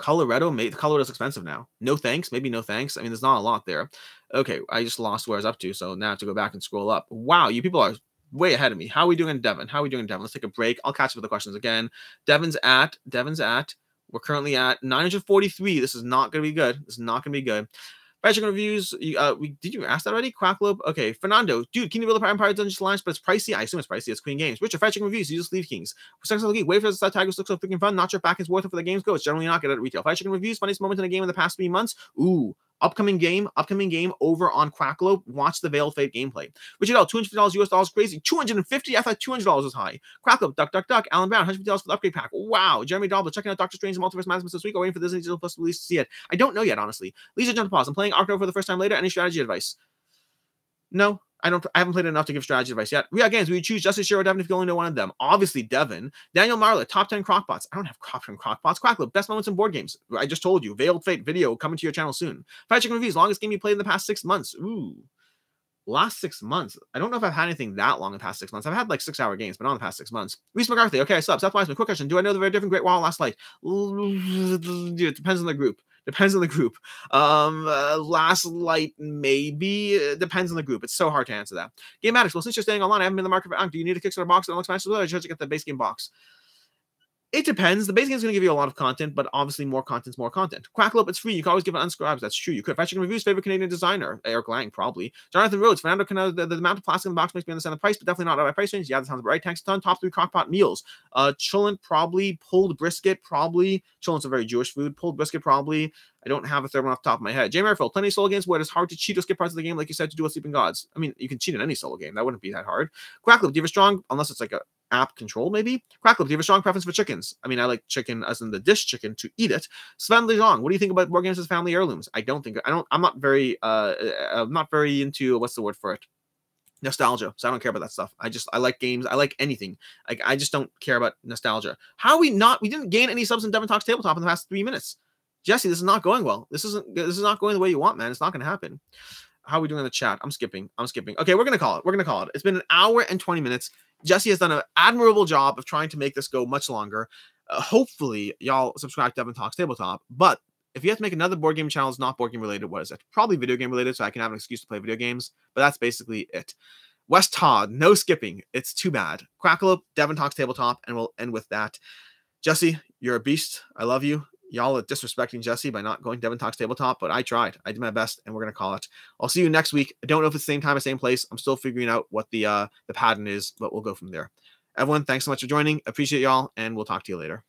Colorado's expensive now. No thanks. Maybe no thanks. I mean, there's not a lot there. Okay, I just lost where I was up to, so now I have to go back and scroll up. Wow, you people are way ahead of me. How are we doing in Devon? Let's take a break. I'll catch up with the questions again. Devon's at. We're currently at 943. This is not going to be good. Fried chicken reviews. Did you ask that already? Quacklope. Okay, Fernando. Dude, can you build a Empire Dungeons Alliance? But it's pricey. I assume it's pricey. It's Queen Games. Richard, fried chicken reviews. You just leave Kings. Wait for the side tigers. Looks so freaking fun. Not sure if back is worth it for the games go. It's generally not good at retail. Fried chicken reviews. Funniest moment in the game in the past 3 months. Ooh. Upcoming game over on Quacklope. Watch the Veiled Fate gameplay. Richard L, $250 US dollars, crazy. $250. I thought $200 was high. Quacklope, duck. Alan Brown, $150 for the upgrade pack. Wow. Jeremy Dobbler, checking out Doctor Strange and Multiverse Madness this week. Or waiting for Disney Digital Plus release to see it. I don't know yet, honestly. Lisa Jump Pause. I'm playing Arcno for the first time later. Any strategy advice? No. I haven't played enough to give strategy advice yet. Real games, we choose Justice, Shiro, Devon if you only know one of them. Obviously, Devon. Daniel Marler, top 10 crockpots. I don't have top 10 crockpots. Quacklope, best moments in board games. I just told you. Veiled Fate video coming to your channel soon. Fried chicken reviews, longest game you played in the past 6 months. Ooh. Last 6 months. I don't know if I've had anything that long in the past 6 months. I've had like 6-hour games, but not in the past 6 months. Reese McCarthy. Okay, Seth Wiseman. Quick question. Do I know the very different Great Wall Last Light? It depends on the group. Last Light, maybe. It depends on the group. It's so hard to answer that. Game Addicts. Well, since you're staying online, I haven't been in the market for Ankh. Do you need a Kickstarter box that looks nice, or should you get the base game box? It depends. The base game is going to give you a lot of content, but obviously more content's more content. Quacklope, it's free. You can always give it unscribes. That's true. You could. Fried chicken reviews, favorite Canadian designer, Eric Lang, probably. Jonathan Rhodes, Fernando Canada, the amount of plastic in the box makes me understand the price, but definitely not out of my price range. Yeah, that sounds about right. Thanks a ton. Top 3 crockpot meals. Chulent, probably. Pulled brisket, probably. Chulent's a very Jewish food. Pulled brisket, probably. I don't have a third one off the top of my head. J. Merrifield, plenty of solo games where it is hard to cheat or skip parts of the game, like you said, to do with Sleeping Gods. I mean, you can cheat in any solo game. That wouldn't be that hard. Quacklope, do you have a strong, unless it's like a app control, maybe? Quacklope, do you have a strong preference for chickens? I mean, I like chicken as in the dish chicken to eat it. Sven Lejong, what do you think about board games as family heirlooms? I'm not very into, what's the word for it? Nostalgia. So I don't care about that stuff. I like games. I like anything. I just don't care about nostalgia. We didn't gain any subs in Devon Talks Tabletop in the past 3 minutes. Jesse, this is not going well. This is not going the way you want, man. It's not going to happen. How are we doing in the chat? I'm skipping. Okay, we're going to call it. It's been an hour and 20 minutes. Jesse has done an admirable job of trying to make this go much longer. Hopefully, y'all subscribe to Devon Talks Tabletop. But if you have to make another board game channel that's not board game related, what is it? Probably video game related, so I can have an excuse to play video games. But that's basically it. West Todd, no skipping. It's too bad. Quackalope, Devon Talks Tabletop, and we'll end with that. Jesse, you're a beast. I love you. Y'all are disrespecting Jesse by not going Devon Talks Tabletop, but I tried. I did my best, and we're going to call it. I'll see you next week. I don't know if it's the same time or same place. I'm still figuring out what the pattern is, but we'll go from there. Everyone, thanks so much for joining. Appreciate y'all, and we'll talk to you later.